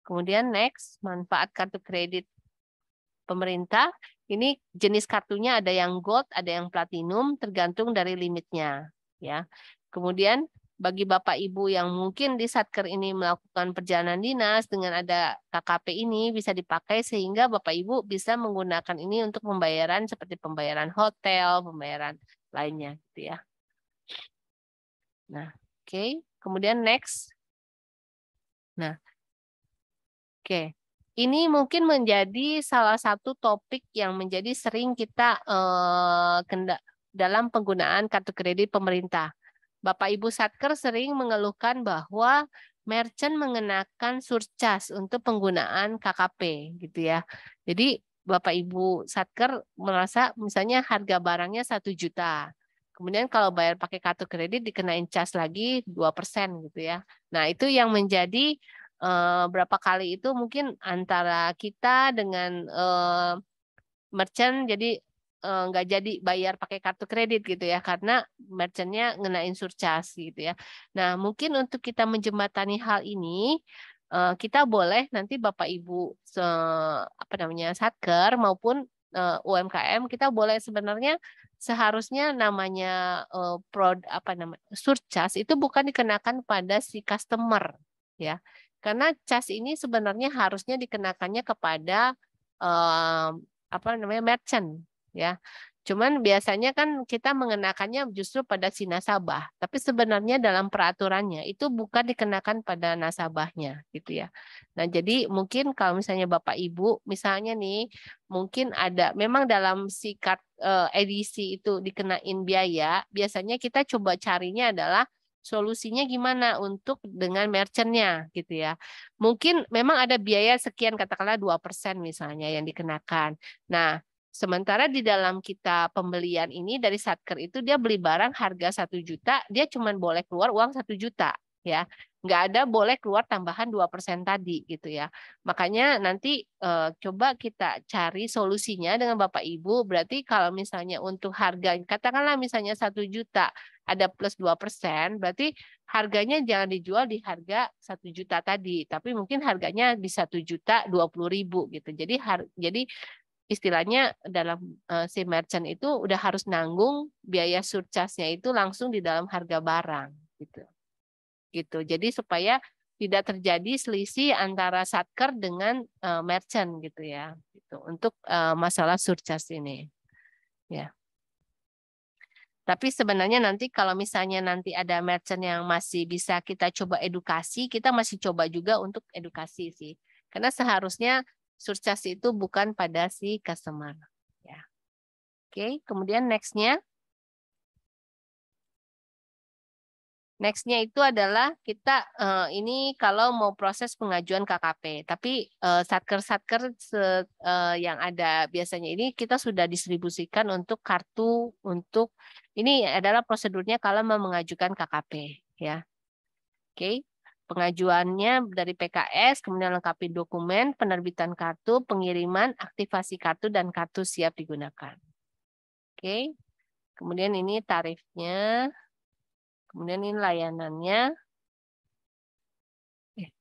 Kemudian next, manfaat kartu kredit pemerintah. Ini jenis kartunya ada yang gold, ada yang platinum, tergantung dari limitnya. Ya. Kemudian bagi Bapak Ibu yang mungkin di Satker ini melakukan perjalanan dinas dengan ada KKP ini bisa dipakai sehingga Bapak Ibu bisa menggunakan ini untuk pembayaran seperti pembayaran hotel, pembayaran lainnya, gitu ya. Nah, oke. Kemudian next. Nah, oke. Ini mungkin menjadi salah satu topik yang menjadi sering kita dalam penggunaan kartu kredit pemerintah. Bapak Ibu Satker sering mengeluhkan bahwa merchant mengenakan surcharge untuk penggunaan KKP gitu ya. Jadi Bapak Ibu Satker merasa misalnya harga barangnya 1 juta. Kemudian kalau bayar pakai kartu kredit dikenain cas lagi 2% gitu ya. Nah, itu yang menjadi berapa kali itu mungkin antara kita dengan merchant jadi nggak jadi bayar pakai kartu kredit gitu ya karena merchantnya ngenain surcharge gitu ya. Nah mungkin untuk kita menjembatani hal ini kita boleh nanti Bapak Ibu Satker maupun UMKM kita boleh sebenarnya seharusnya namanya surcharge itu bukan dikenakan pada si customer ya. Karena cas ini sebenarnya harusnya dikenakannya kepada merchant ya. Cuman biasanya kan kita mengenakannya justru pada si nasabah, tapi sebenarnya dalam peraturannya itu bukan dikenakan pada nasabahnya gitu ya. Nah, jadi mungkin kalau misalnya Bapak Ibu misalnya nih mungkin ada memang dalam sikat edisi itu dikenain biaya, biasanya kita coba carinya adalah solusinya gimana untuk dengan merchant-nya gitu ya. Mungkin memang ada biaya sekian katakanlah 2% misalnya yang dikenakan. Nah, sementara di dalam kita pembelian ini dari Satker itu dia beli barang harga 1 juta, dia cuma boleh keluar uang 1 juta ya. Nggak ada boleh keluar tambahan 2% tadi gitu ya. Makanya nanti coba kita cari solusinya dengan Bapak Ibu. Berarti kalau misalnya untuk harga katakanlah misalnya 1 juta ada plus 2%, berarti harganya jangan dijual di harga 1 juta tadi, tapi mungkin harganya di 1.020.000 gitu. Jadi istilahnya dalam si merchant itu udah harus nanggung biaya surcharge-nya itu langsung di dalam harga barang gitu. Gitu. Jadi supaya tidak terjadi selisih antara Satker dengan merchant gitu ya. Gitu. Untuk masalah surcharge ini. Ya. Tapi sebenarnya nanti kalau misalnya nanti ada merchant yang masih bisa kita coba edukasi, kita masih coba juga untuk edukasi sih. Karena seharusnya surcharge itu bukan pada si customer. Ya. Oke, kemudian next-nya. Next-nya itu adalah kita ini kalau mau proses pengajuan KKP. Tapi satker-satker yang ada biasanya ini kita sudah distribusikan untuk kartu untuk ini adalah prosedurnya kalau mau mengajukan KKP ya. Oke. Pengajuannya dari PKS, kemudian lengkapi dokumen, penerbitan kartu, pengiriman, aktivasi kartu dan kartu siap digunakan. Oke. Kemudian ini tarifnya. Kemudian ini layanannya.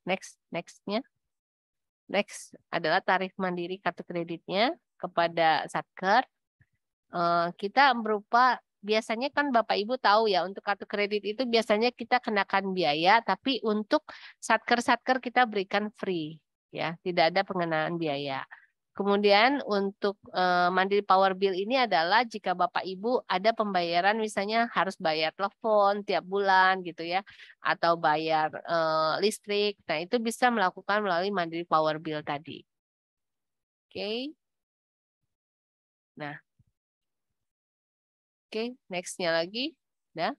Next-nya. Next adalah tarif mandiri kartu kreditnya kepada Satker. Kita berupa, biasanya kan Bapak Ibu tahu ya, untuk kartu kredit itu biasanya kita kenakan biaya, tapi untuk Satker-Satker kita berikan free. Ya, tidak ada pengenaan biaya. Kemudian untuk mandiri power bill ini adalah jika Bapak Ibu ada pembayaran misalnya harus bayar telepon tiap bulan gitu ya atau bayar listrik. Nah, itu bisa melakukan melalui mandiri power bill tadi. Oke. Nah. Oke, next-nya lagi. Nah,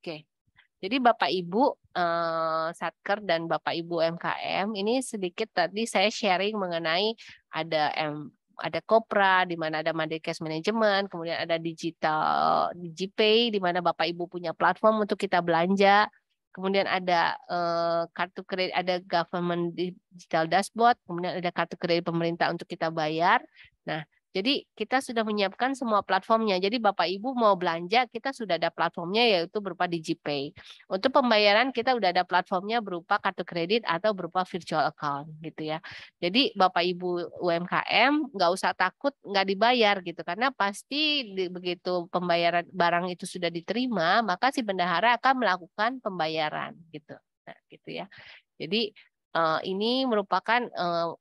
oke. Jadi Bapak Ibu Satker dan Bapak Ibu UMKM ini sedikit tadi saya sharing mengenai ada ada Kopra, di mana ada Mandiri Cash Management, kemudian ada digital DigiPay, di mana Bapak Ibu punya platform untuk kita belanja. Kemudian ada kartu kredit, ada government digital dashboard, kemudian ada kartu kredit pemerintah untuk kita bayar. Nah, jadi kita sudah menyiapkan semua platformnya. Jadi Bapak Ibu mau belanja, kita sudah ada platformnya yaitu berupa DigiPay. Untuk pembayaran kita udah ada platformnya berupa kartu kredit atau berupa virtual account gitu ya. Jadi Bapak Ibu UMKM nggak usah takut nggak dibayar gitu karena pasti begitu pembayaran barang itu sudah diterima, maka si bendahara akan melakukan pembayaran gitu. Nah, gitu ya. Jadi ini merupakan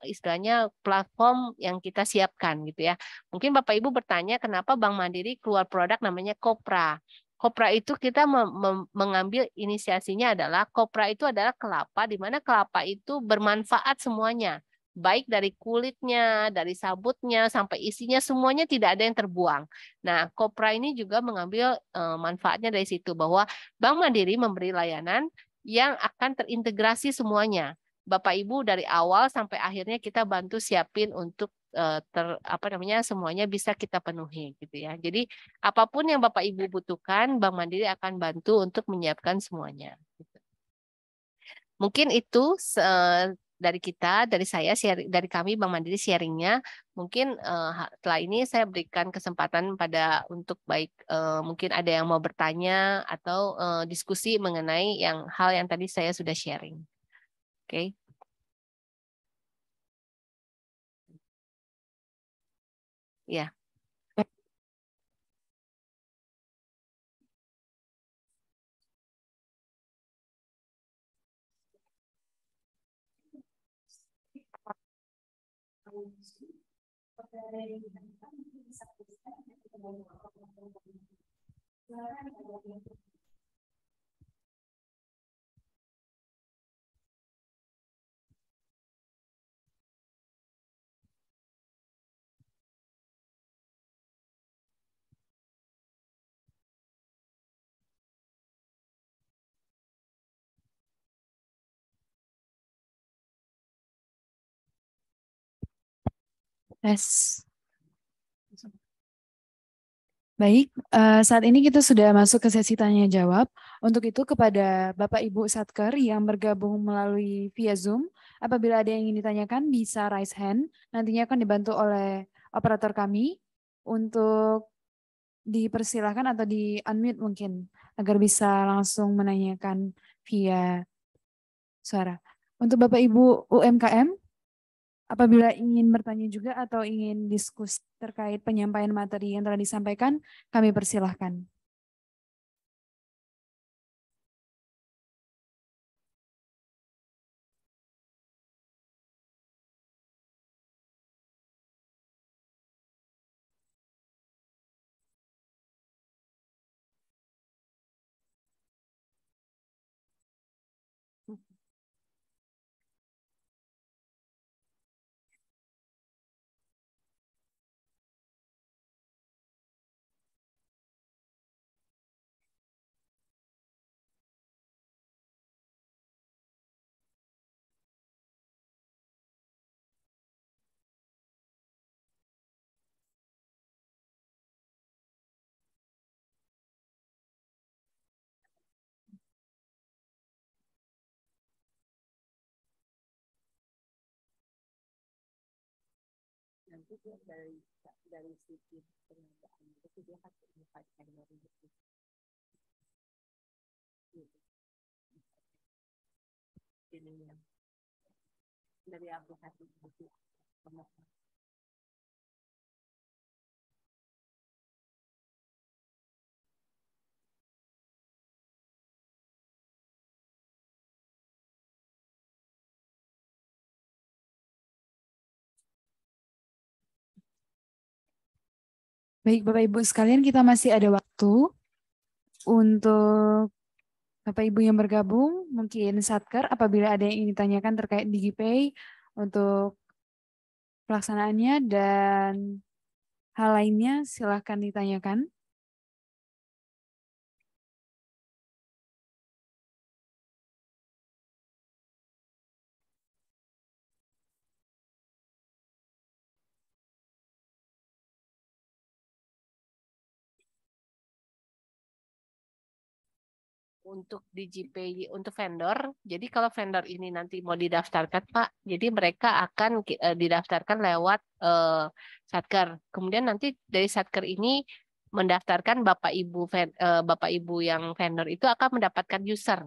istilahnya platform yang kita siapkan gitu ya. Mungkin Bapak Ibu bertanya kenapa Bank Mandiri keluar produk namanya Kopra. Kopra itu kita mengambil inisiasinya adalah Kopra itu adalah kelapa, di mana kelapa itu bermanfaat semuanya. Baik dari kulitnya, dari sabutnya, sampai isinya semuanya tidak ada yang terbuang. Nah, Kopra ini juga mengambil manfaatnya dari situ bahwa Bank Mandiri memberi layanan yang akan terintegrasi semuanya. Bapak Ibu dari awal sampai akhirnya kita bantu siapin untuk semuanya bisa kita penuhi gitu ya. Jadi apapun yang Bapak Ibu butuhkan, Bank Mandiri akan bantu untuk menyiapkan semuanya. Gitu. Mungkin itu dari kita, dari saya, dari kami Bank Mandiri sharingnya. Mungkin setelah ini saya berikan kesempatan pada untuk baik mungkin ada yang mau bertanya atau diskusi mengenai hal yang tadi saya sudah sharing. Oke. Ya. Tes. Baik, saat ini kita sudah masuk ke sesi tanya jawab. Untuk itu kepada Bapak Ibu Satker yang bergabung melalui via Zoom, apabila ada yang ingin ditanyakan bisa raise hand. Nantinya akan dibantu oleh operator kami untuk dipersilahkan atau di unmute mungkin agar bisa langsung menanyakan via suara. Untuk Bapak Ibu UMKM, apabila ingin bertanya juga atau ingin diskusi terkait penyampaian materi yang telah disampaikan, kami persilahkan. Nanti dari sisi pengadaan itu dia akan menempatkan dari aplikasi itu. Baik, Bapak Ibu sekalian, kita masih ada waktu untuk Bapak Ibu yang bergabung, mungkin Satker apabila ada yang ingin ditanyakan terkait DigiPay untuk pelaksanaannya dan hal lainnya, silahkan ditanyakan. untuk DigiPay untuk vendor. Jadi kalau vendor ini nanti mau didaftarkan Pak, jadi mereka akan didaftarkan lewat Satker. Kemudian nanti dari Satker ini mendaftarkan Bapak Ibu yang vendor itu akan mendapatkan user.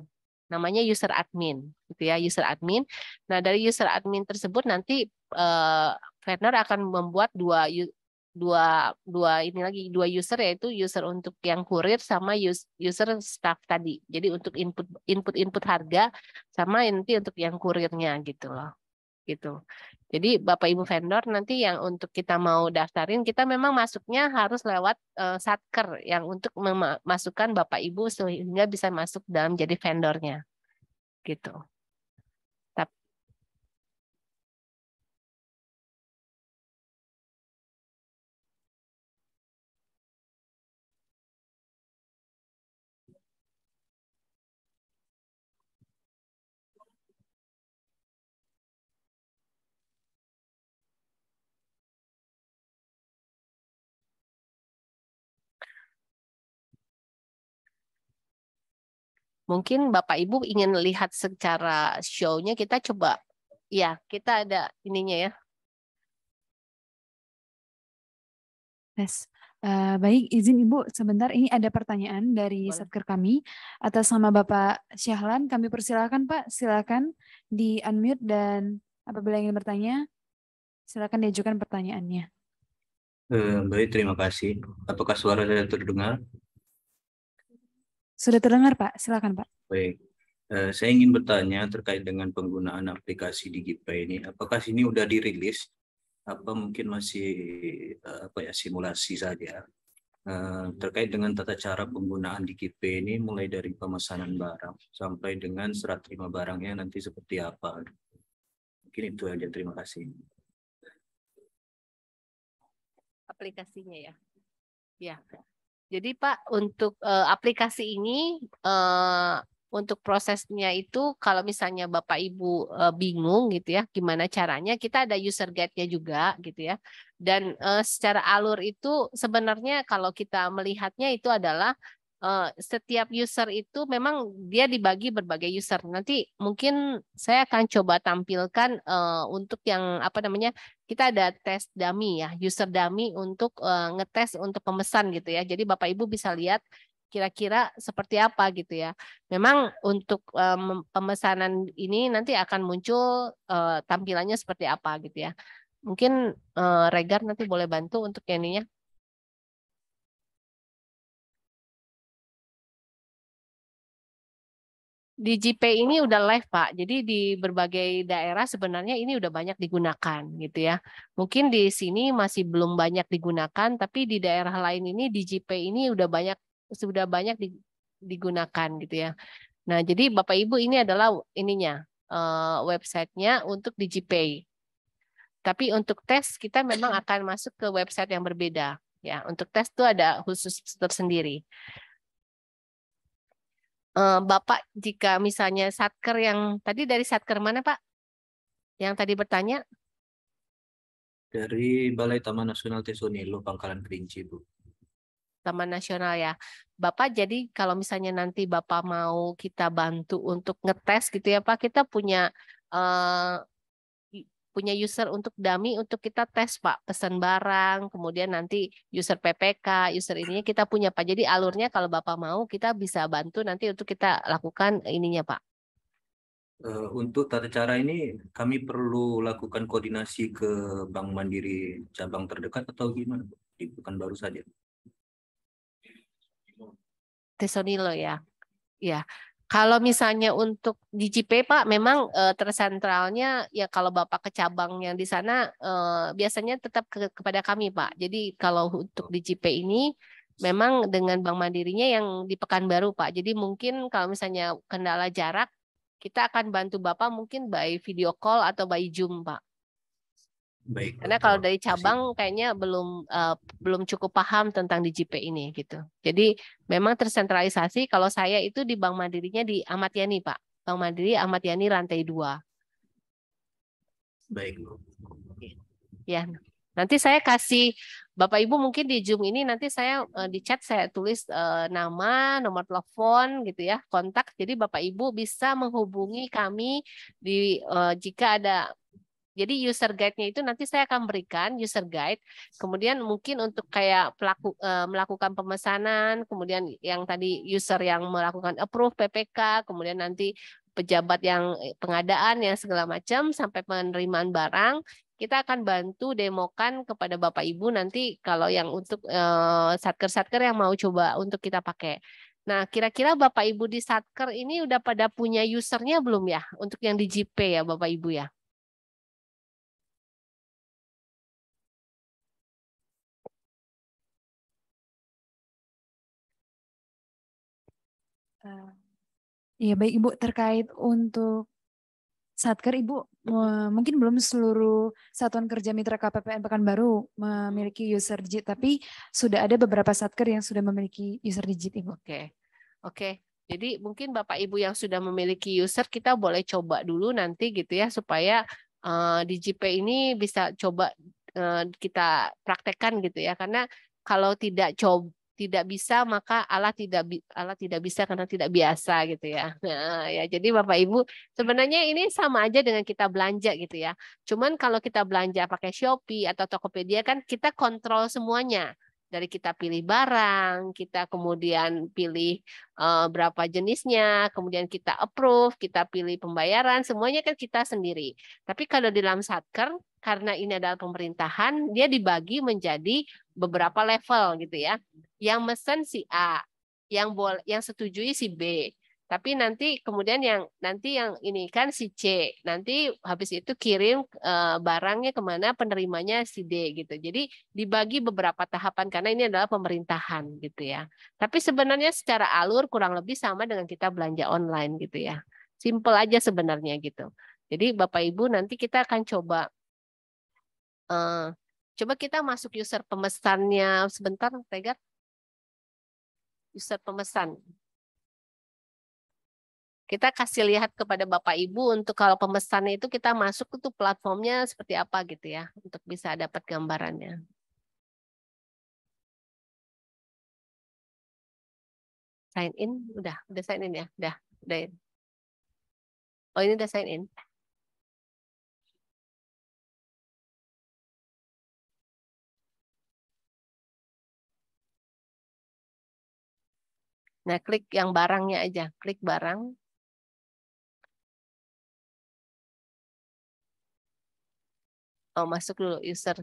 Namanya user admin, gitu ya, user admin. Nah, dari user admin tersebut nanti vendor akan membuat dua user, yaitu user untuk yang kurir sama user staff tadi. Jadi untuk input harga sama nanti untuk yang kurirnya gitu loh. Gitu. Jadi Bapak Ibu vendor nanti yang untuk kita mau daftarin, kita memang masuknya harus lewat Satker yang untuk memasukkan Bapak Ibu sehingga bisa masuk dalam jadi vendornya. Gitu. Mungkin Bapak Ibu ingin lihat secara show-nya, kita coba, ya kita ada ininya ya. Yes. Baik, izin Ibu sebentar, ini ada pertanyaan dari Satker kami atas nama Bapak Syahlan. Kami persilakan Pak, silakan di unmute dan apabila ingin bertanya, silakan diajukan pertanyaannya. Baik, terima kasih. Apakah suara saya terdengar? Sudah terdengar Pak, silakan Pak. Baik, saya ingin bertanya terkait dengan penggunaan aplikasi DigiPay ini. Apakah ini udah dirilis? Apa mungkin masih simulasi saja? Terkait dengan tata cara penggunaan DigiPay ini, mulai dari pemesanan barang sampai dengan serah terima barangnya nanti seperti apa? Mungkin itu aja. Terima kasih. Aplikasinya ya. Ya. Jadi Pak, untuk aplikasi ini untuk prosesnya itu kalau misalnya Bapak Ibu bingung gitu ya, gimana caranya, kita ada user guide-nya juga gitu ya. Dan secara alur itu sebenarnya kalau kita melihatnya itu adalah setiap user itu memang dia dibagi berbagai user. Nanti mungkin saya akan coba tampilkan untuk yang kita ada tes dummy ya, user dummy untuk ngetes untuk pemesan gitu ya. Jadi Bapak Ibu bisa lihat kira-kira seperti apa gitu ya. Memang untuk pemesanan ini nanti akan muncul tampilannya seperti apa gitu ya. Mungkin Regar nanti boleh bantu untuk ininya. DigiPay ini udah live Pak, jadi di berbagai daerah sebenarnya ini udah banyak digunakan gitu ya. Mungkin di sini masih belum banyak digunakan, tapi di daerah lain ini DigiPay ini sudah banyak digunakan gitu ya. Nah jadi Bapak Ibu ini adalah ininya websitenya untuk DigiPay. Tapi untuk tes kita memang akan masuk ke website yang berbeda ya. Untuk tes itu ada khusus tersendiri. Bapak, jika misalnya Satker yang tadi dari Satker mana Pak? Yang tadi bertanya? Dari Balai Taman Nasional Tesonilo, Pangkalan Kerinci, Bu. Taman Nasional ya. Bapak, jadi kalau misalnya nanti Bapak mau kita bantu untuk ngetes gitu ya Pak, kita punya user untuk dummy untuk kita tes Pak, pesan barang, kemudian nanti user PPK, user ininya kita punya Pak. Jadi alurnya kalau Bapak mau kita bisa bantu nanti untuk kita lakukan ininya Pak. Untuk tata cara ini kami perlu lakukan koordinasi ke Bank Mandiri cabang terdekat atau gimana? Bukan baru saja. Tesonilo ya. Ya. Kalau misalnya untuk DigiPay Pak, memang tersentralnya ya kalau Bapak ke cabang yang di sana biasanya tetap kepada kami Pak. Jadi kalau untuk DigiPay ini memang dengan Bank Mandirinya yang di Pekanbaru Pak. Jadi mungkin kalau misalnya kendala jarak, kita akan bantu Bapak mungkin by video call atau by Zoom Pak. Baik. Karena kalau dari cabang kayaknya belum cukup paham tentang DigiPay ini gitu. Jadi memang tersentralisasi. Kalau saya itu di Bank Mandirinya di Ahmad Yani Pak. Bank Mandiri Ahmad Yani lantai 2. Baik. Ya. Nanti saya kasih Bapak Ibu mungkin di Zoom ini nanti saya di chat saya tulis nama, nomor telepon gitu ya, kontak. Jadi Bapak Ibu bisa menghubungi kami di jika ada. Jadi user guide-nya itu nanti saya akan berikan user guide. Kemudian mungkin untuk kayak pelaku melakukan pemesanan, kemudian yang tadi user yang melakukan approve PPK, kemudian nanti pejabat yang pengadaan yang segala macam sampai penerimaan barang, kita akan bantu demokan kepada Bapak Ibu nanti kalau yang untuk satker-satker yang mau coba untuk kita pakai. Nah, kira-kira Bapak Ibu di satker ini udah pada punya usernya belum ya? Untuk yang di JP ya Bapak Ibu ya? Iya baik Ibu, terkait untuk Satker Ibu, mungkin belum seluruh Satuan Kerja Mitra KPPN Pekanbaru memiliki user digit, tapi sudah ada beberapa Satker yang sudah memiliki user digit Ibu. Oke. Jadi mungkin Bapak Ibu yang sudah memiliki user kita boleh coba dulu nanti gitu ya supaya di JP ini bisa coba kita praktekkan gitu ya. Karena kalau tidak bisa maka Allah tidak bisa karena tidak biasa gitu ya. Nah, ya jadi Bapak Ibu sebenarnya ini sama aja dengan kita belanja gitu ya. Cuman kalau kita belanja pakai Shopee atau Tokopedia kan kita kontrol semuanya. Dari kita pilih barang, kita kemudian pilih berapa jenisnya, kemudian kita approve, kita pilih pembayaran, semuanya kan kita sendiri. Tapi kalau di dalam Satker, karena ini adalah pemerintahan, dia dibagi menjadi beberapa level gitu ya. Yang mesen si A, yang setujui si B. Tapi nanti kemudian yang ini kan si C. Nanti habis itu kirim barangnya kemana penerimanya si D gitu. Jadi dibagi beberapa tahapan karena ini adalah pemerintahan gitu ya. Tapi sebenarnya secara alur kurang lebih sama dengan kita belanja online gitu ya. Simple aja sebenarnya gitu. Jadi Bapak Ibu nanti kita akan coba kita masuk user pemesannya sebentar, Tegar. User pemesan. Kita kasih lihat kepada Bapak Ibu untuk kalau pemesannya itu kita masuk itu platformnya seperti apa gitu ya untuk bisa dapat gambarannya. Sign in udah sign in ya, udah. Oh ini udah sign in. Nah, klik yang barangnya aja, klik barang. Oh, masuk dulu user.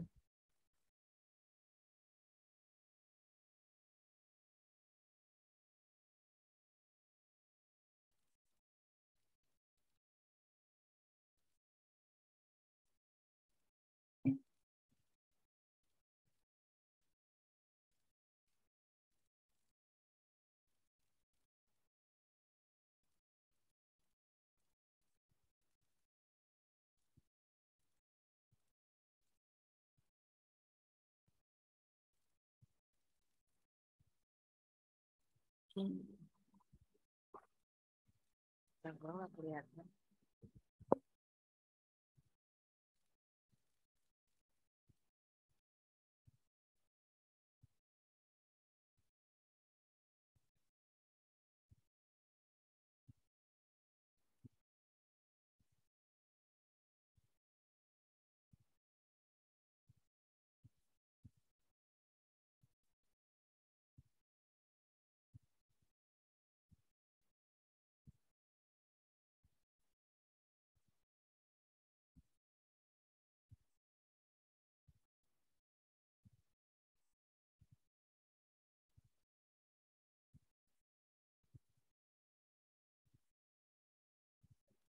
Nggak kelihatan.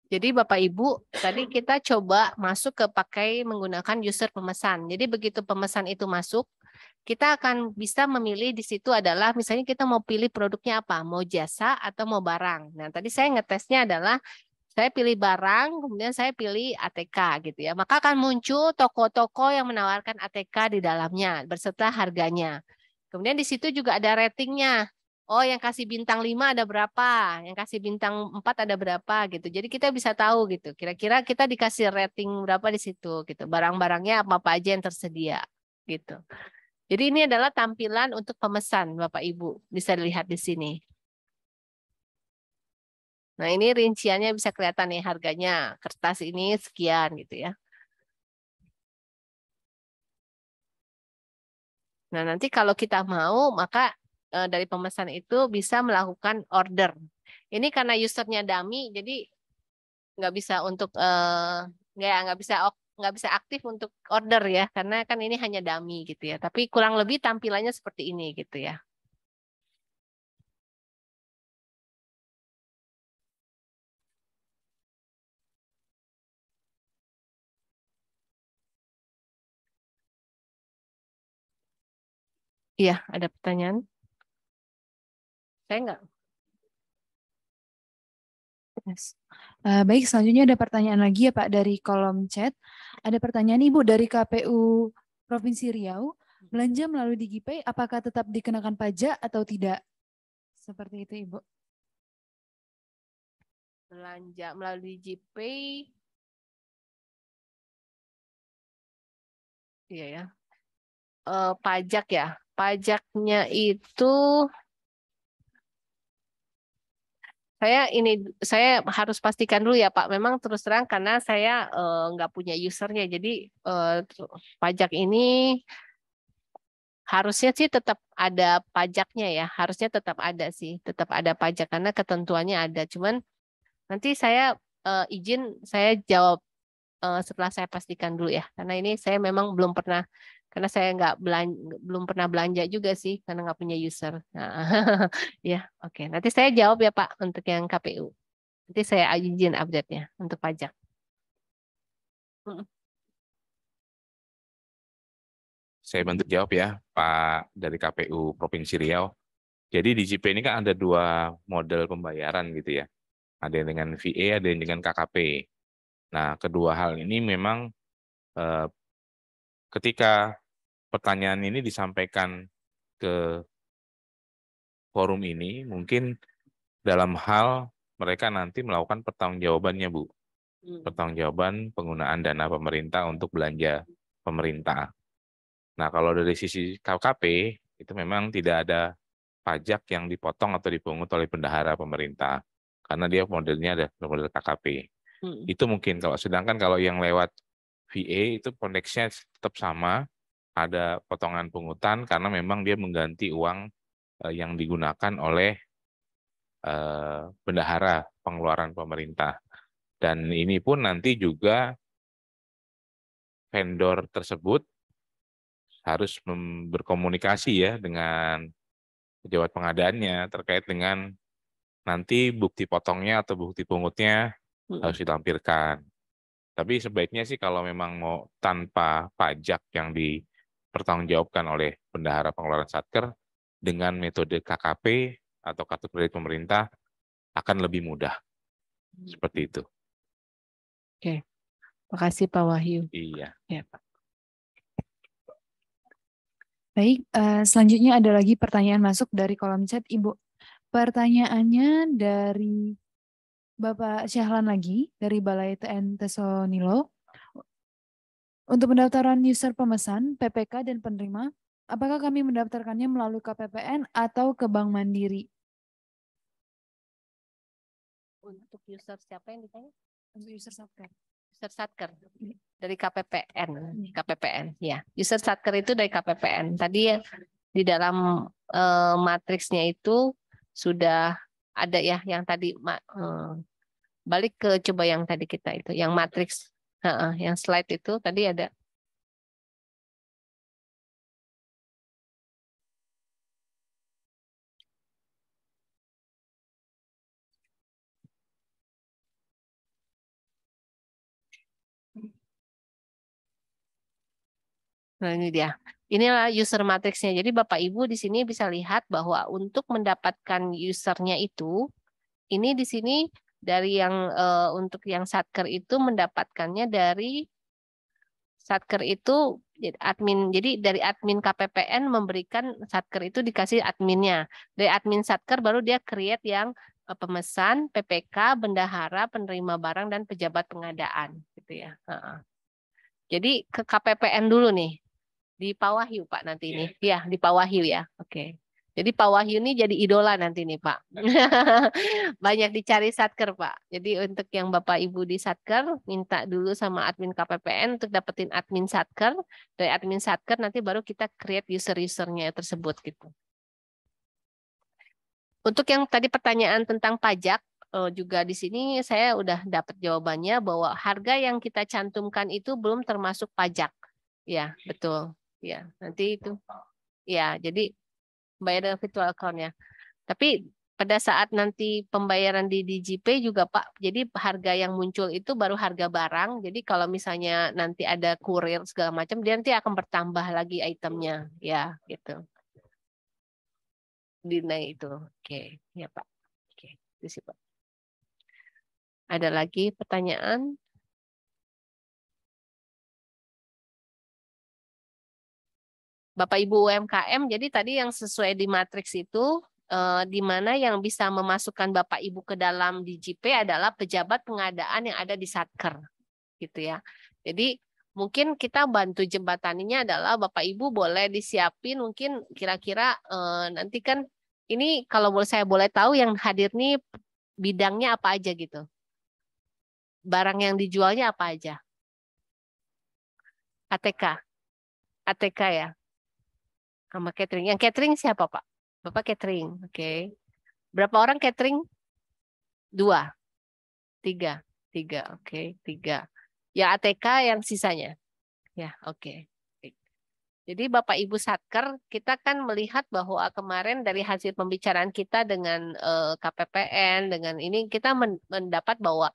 Jadi Bapak Ibu, tadi kita coba masuk ke pakai menggunakan user pemesan. Jadi begitu pemesan itu masuk, kita akan bisa memilih di situ adalah misalnya kita mau pilih produknya apa, mau jasa atau mau barang. Nah tadi saya ngetesnya adalah saya pilih barang, kemudian saya pilih ATK gitu ya. Maka akan muncul toko-toko yang menawarkan ATK di dalamnya berserta harganya. Kemudian di situ juga ada ratingnya. Oh, yang kasih bintang 5 ada berapa, yang kasih bintang 4 ada berapa gitu. Jadi kita bisa tahu gitu. Kira-kira kita dikasih rating berapa di situ gitu. Barang-barangnya apa-apa aja yang tersedia. gitu. Jadi ini adalah tampilan untuk pemesan Bapak Ibu, bisa dilihat di sini. Nah, ini rinciannya bisa kelihatan nih harganya. Kertas ini sekian gitu ya. Nah, nanti kalau kita mau, maka dari pemesan itu bisa melakukan order. Ini karena usernya dummy, jadi nggak bisa untuk nggak bisa aktif untuk order ya, karena kan ini hanya dummy gitu ya. Tapi kurang lebih tampilannya seperti ini gitu ya. Iya, ada pertanyaan? Saya nggak. Yes. Baik, selanjutnya ada pertanyaan lagi ya Pak dari kolom chat. Ada pertanyaan Ibu dari KPU Provinsi Riau. Belanja melalui DigiPay apakah tetap dikenakan pajak atau tidak? Seperti itu Ibu. Belanja melalui GPay. Iya ya. Pajak ya. Pajaknya itu saya harus pastikan dulu ya Pak. Memang terus terang karena saya nggak punya usernya, jadi pajak ini harusnya sih tetap ada pajaknya ya. Harusnya tetap ada sih, tetap ada pajak karena ketentuannya ada. Cuman nanti saya izin saya jawab setelah saya pastikan dulu ya. Karena ini saya memang belum pernah, karena saya belum pernah belanja juga sih karena nggak punya user. Nah, ya, oke. Nanti saya jawab ya Pak untuk yang KPU. Nanti saya izin update-nya untuk pajak. Saya bantu jawab ya, Pak dari KPU Provinsi Riau. Jadi di GPay ini kan ada dua model pembayaran gitu ya. Ada yang dengan VA, ada yang dengan KKP. Nah, kedua hal ini memang ketika pertanyaan ini disampaikan ke forum ini, mungkin dalam hal mereka nanti melakukan pertanggungjawabannya, Bu. Pertanggungjawaban penggunaan dana pemerintah untuk belanja pemerintah. Nah, kalau dari sisi KKP, itu memang tidak ada pajak yang dipotong atau dipungut oleh bendahara pemerintah. Karena dia modelnya ada model KKP. Itu mungkin kalau, sedangkan kalau yang lewat VA itu konteksnya tetap sama, ada potongan pungutan karena memang dia mengganti uang yang digunakan oleh bendahara pengeluaran pemerintah. Dan ini pun nanti juga vendor tersebut harus berkomunikasi ya dengan pejabat pengadaannya terkait dengan nanti bukti potongnya atau bukti pungutnya harus ditampilkan. Tapi sebaiknya sih kalau memang mau tanpa pajak yang dipertanggungjawabkan oleh bendahara pengeluaran Satker, dengan metode KKP atau kartu kredit pemerintah akan lebih mudah. Seperti itu. Oke, makasih Pak Wahyu. Iya. Ya, Pak. Baik, selanjutnya ada lagi pertanyaan masuk dari kolom chat Ibu. Pertanyaannya dari Bapak Syahlan lagi, dari Balai TN Tesonilo. Untuk pendaftaran user pemesan, PPK, dan penerima, apakah kami mendaftarkannya melalui KPPN atau ke Bank Mandiri? Untuk user siapa yang ditanya? Untuk user Satker. User Satker dari KPPN ya. User Satker itu dari KPPN. Tadi di dalam matriksnya itu sudah ada ya yang tadi balik ke coba yang tadi kita itu yang matriks yang slide itu tadi ada. Nah, ini dia. Inilah user matriksnya. Jadi Bapak Ibu di sini bisa lihat bahwa untuk mendapatkan usernya itu, ini di sini dari yang untuk yang Satker itu mendapatkannya dari Satker itu admin. Jadi dari admin KPPN memberikan Satker itu dikasih adminnya. Dari admin Satker baru dia create yang pemesan, PPK, bendahara, penerima barang, dan pejabat pengadaan. Gitu ya. Jadi ke KPPN dulu nih. Di Pak Wahyu Pak nanti ini. Ya, di Pak Wahyu ya. Oke. Jadi Pak Wahyu ini jadi idola nanti nih Pak. Banyak dicari Satker Pak. Jadi untuk yang Bapak Ibu di Satker, minta dulu sama admin KPPN untuk dapetin admin Satker. Dari admin Satker nanti baru kita create user-usernya tersebut gitu. Untuk yang tadi pertanyaan tentang pajak, juga di sini saya udah dapat jawabannya bahwa harga yang kita cantumkan itu belum termasuk pajak. Ya, betul. Ya, nanti itu. Ya, jadi bayar dengan virtual account ya. Tapi pada saat nanti pembayaran di GPay juga Pak, jadi harga yang muncul itu baru harga barang. Jadi kalau misalnya nanti ada kurir segala macam, dia nanti akan bertambah lagi itemnya. Ya, gitu. Dinai itu. Oke, ya Pak. Oke, itu sih Pak. Ada lagi pertanyaan? Bapak Ibu UMKM, jadi tadi yang sesuai di matriks itu, di mana yang bisa memasukkan Bapak Ibu ke dalam DJP adalah pejabat pengadaan yang ada di Satker, gitu ya. Jadi mungkin kita bantu jembataninya adalah Bapak Ibu boleh disiapin mungkin kira-kira nanti kan ini kalau saya boleh tahu yang hadir nih bidangnya apa aja gitu. Barang yang dijualnya apa aja? ATK ya. Sama catering. Yang catering siapa Pak? Bapak catering. Oke. Berapa orang catering? 2. 3. 3. Oke. 3. Ya ATK yang sisanya. Ya oke. Jadi Bapak Ibu Satker, kita kan melihat bahwa kemarin dari hasil pembicaraan kita dengan KPPN, dengan ini kita mendapat bahwa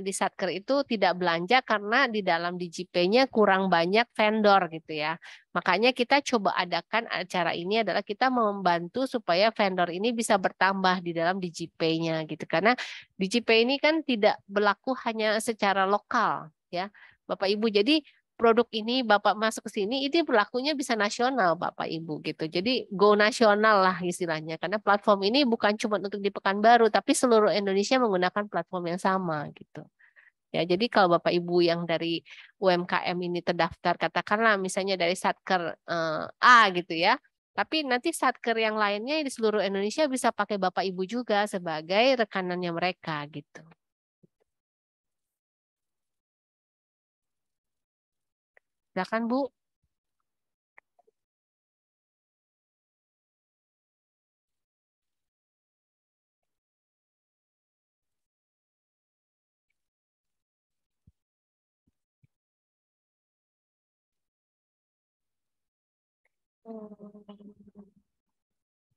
di Satker itu tidak belanja karena di dalam DJP-nya kurang banyak vendor gitu ya. Makanya kita coba adakan acara ini adalah kita membantu supaya vendor ini bisa bertambah di dalam DJP-nya gitu. Karena DJP ini kan tidak berlaku hanya secara lokal ya. Bapak Ibu, jadi produk ini Bapak masuk ke sini, ini berlakunya bisa nasional Bapak Ibu gitu. Jadi go nasional lah istilahnya. Karena platform ini bukan cuma untuk di Pekanbaru, tapi seluruh Indonesia menggunakan platform yang sama gitu. Ya, jadi kalau Bapak Ibu yang dari UMKM ini terdaftar, katakanlah misalnya dari Satker A gitu ya. Tapi nanti Satker yang lainnya di seluruh Indonesia bisa pakai Bapak Ibu juga sebagai rekanannya mereka gitu. Silakan Bu.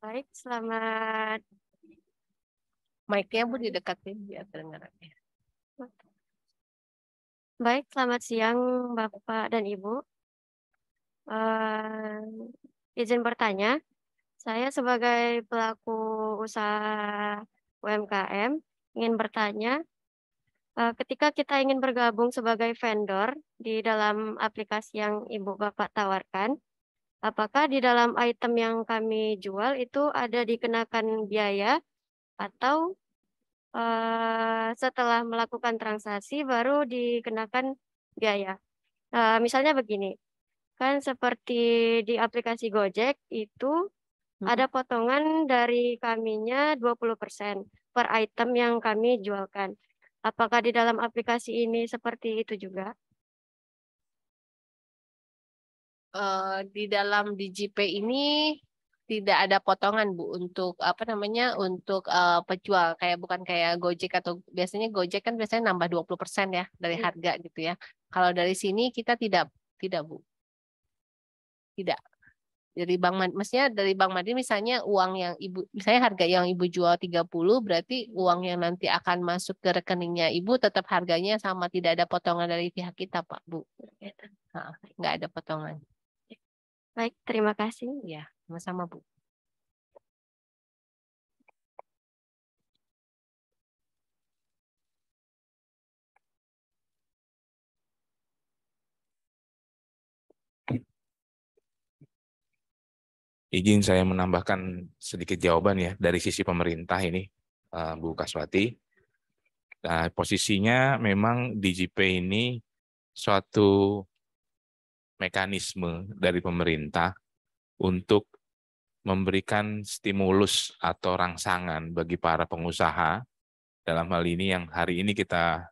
Baik, selamat. Mic-nya Bu didekatin biar terdengar. Baik, selamat siang Bapak dan Ibu. Izin bertanya, saya sebagai pelaku usaha UMKM ingin bertanya, ketika kita ingin bergabung sebagai vendor di dalam aplikasi yang Ibu Bapak tawarkan, apakah di dalam item yang kami jual itu ada dikenakan biaya atau setelah melakukan transaksi baru dikenakan biaya? Misalnya begini, kan seperti di aplikasi Gojek itu ada potongan dari kaminya 20% per item yang kami jualkan. Apakah di dalam aplikasi ini seperti itu juga? Di dalam DJP ini tidak ada potongan Bu untuk apa namanya untuk penjual kayak bukan kayak Gojek atau biasanya Gojek kan biasanya nambah 20% ya dari harga gitu ya. Kalau dari sini kita tidak Bu. Tidak. Dari Bank Mandiri, maksudnya dari Bank Mandiri misalnya uang yang Ibu misalnya harga yang Ibu jual 30 berarti uang yang nanti akan masuk ke rekeningnya Ibu tetap harganya sama, tidak ada potongan dari pihak kita Pak Bu. Nggak ada potongan. Baik, terima kasih. Ya, sama-sama Bu. Izin saya menambahkan sedikit jawaban ya dari sisi pemerintah ini, Bu Kaswati. Nah, posisinya memang DJP ini suatu mekanisme dari pemerintah untuk memberikan stimulus atau rangsangan bagi para pengusaha. Dalam hal ini yang hari ini kita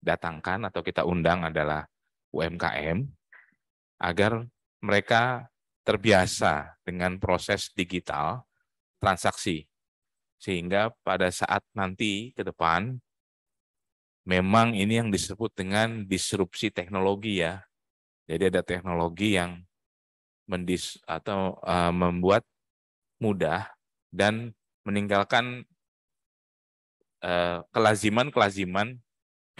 datangkan atau kita undang adalah UMKM, agar mereka terbiasa dengan proses digital transaksi. Sehingga pada saat nanti ke depan, memang ini yang disebut dengan disrupsi teknologi ya. Jadi ada teknologi yang membuat mudah dan meninggalkan kelaziman-kelaziman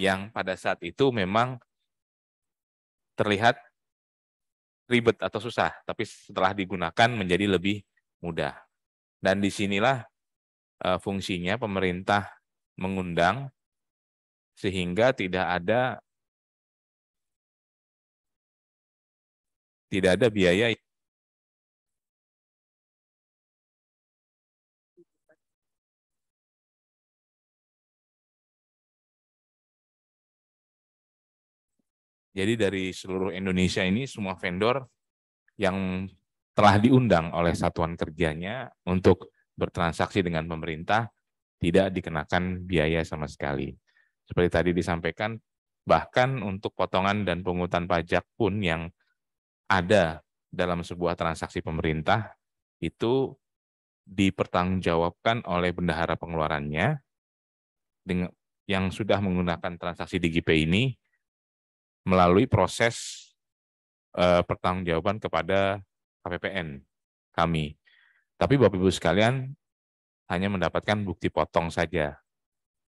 yang pada saat itu memang terlihat ribet atau susah, tapi setelah digunakan menjadi lebih mudah. Dan disinilah fungsinya pemerintah mengundang sehingga tidak ada biaya. Jadi dari seluruh Indonesia ini semua vendor yang telah diundang oleh satuan kerjanya untuk bertransaksi dengan pemerintah tidak dikenakan biaya sama sekali. Seperti tadi disampaikan, bahkan untuk potongan dan pungutan pajak pun yang ada dalam sebuah transaksi pemerintah itu dipertanggungjawabkan oleh bendahara pengeluarannya dengan yang sudah menggunakan transaksi DigiPay ini melalui proses pertanggungjawaban kepada KPPN kami. Tapi Bapak Ibu sekalian hanya mendapatkan bukti potong saja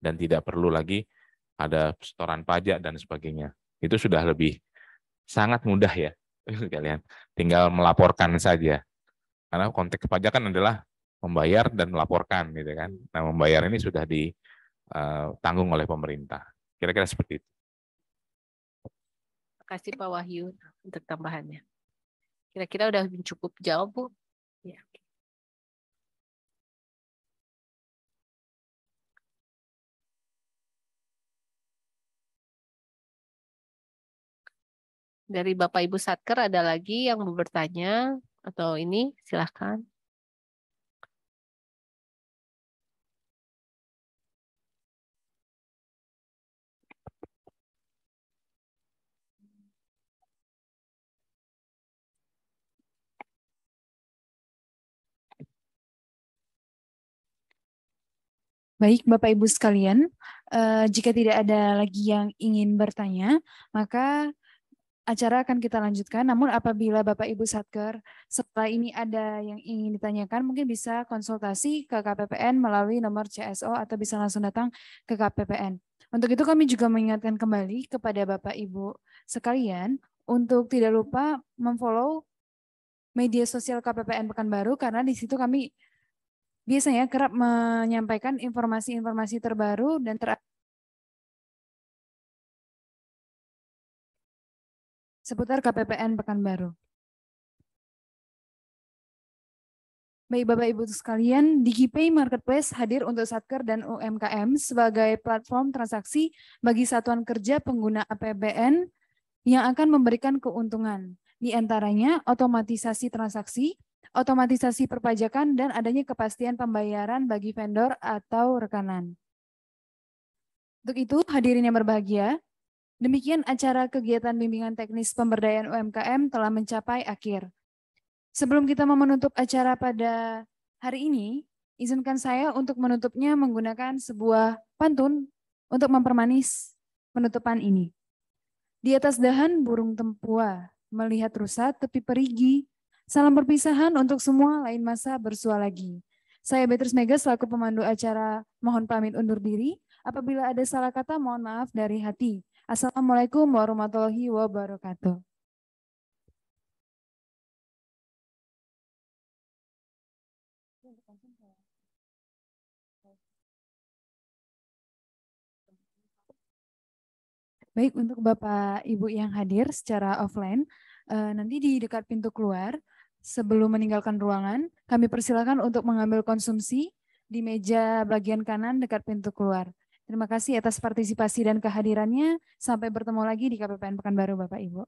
dan tidak perlu lagi ada setoran pajak dan sebagainya. Itu sudah lebih sangat mudah ya kalian. Tinggal melaporkan saja. Karena konteks kepajakan adalah membayar dan melaporkan gitu kan. Nah, membayar ini sudah ditanggung oleh pemerintah. Kira-kira seperti itu. Terima kasih Pak Wahyu untuk tambahannya. Kira-kira udah cukup jawab, Bu? Ya. Dari Bapak Ibu Satker ada lagi yang mau bertanya atau ini silahkan. Baik, Bapak Ibu sekalian, jika tidak ada lagi yang ingin bertanya, maka acara akan kita lanjutkan. Namun apabila Bapak Ibu Satker setelah ini ada yang ingin ditanyakan, mungkin bisa konsultasi ke KPPN melalui nomor CSO atau bisa langsung datang ke KPPN. Untuk itu kami juga mengingatkan kembali kepada Bapak Ibu sekalian untuk tidak lupa memfollow media sosial KPPN Pekanbaru karena di situ kami biasanya kerap menyampaikan informasi-informasi terbaru dan seputar KPPN Pekanbaru. Baik Bapak Ibu sekalian, DigiPay Marketplace hadir untuk Satker dan UMKM sebagai platform transaksi bagi satuan kerja pengguna APBN yang akan memberikan keuntungan. Di antaranya otomatisasi transaksi, otomatisasi perpajakan, dan adanya kepastian pembayaran bagi vendor atau rekanan. Untuk itu, hadirin yang berbahagia, demikian acara kegiatan bimbingan teknis pemberdayaan UMKM telah mencapai akhir. Sebelum kita menutup acara pada hari ini, izinkan saya untuk menutupnya menggunakan sebuah pantun untuk mempermanis penutupan ini. Di atas dahan burung tempua, melihat rusa tepi perigi. Salam perpisahan untuk semua, lain masa bersua lagi. Saya Beatrice Mega selaku pemandu acara mohon pamit undur diri. Apabila ada salah kata mohon maaf dari hati. Assalamualaikum warahmatullahi wabarakatuh. Baik, untuk Bapak Ibu yang hadir secara offline, nanti di dekat pintu keluar, sebelum meninggalkan ruangan, kami persilakan untuk mengambil konsumsi di meja bagian kanan dekat pintu keluar. Terima kasih atas partisipasi dan kehadirannya. Sampai bertemu lagi di KPPN Pekanbaru, Bapak Ibu.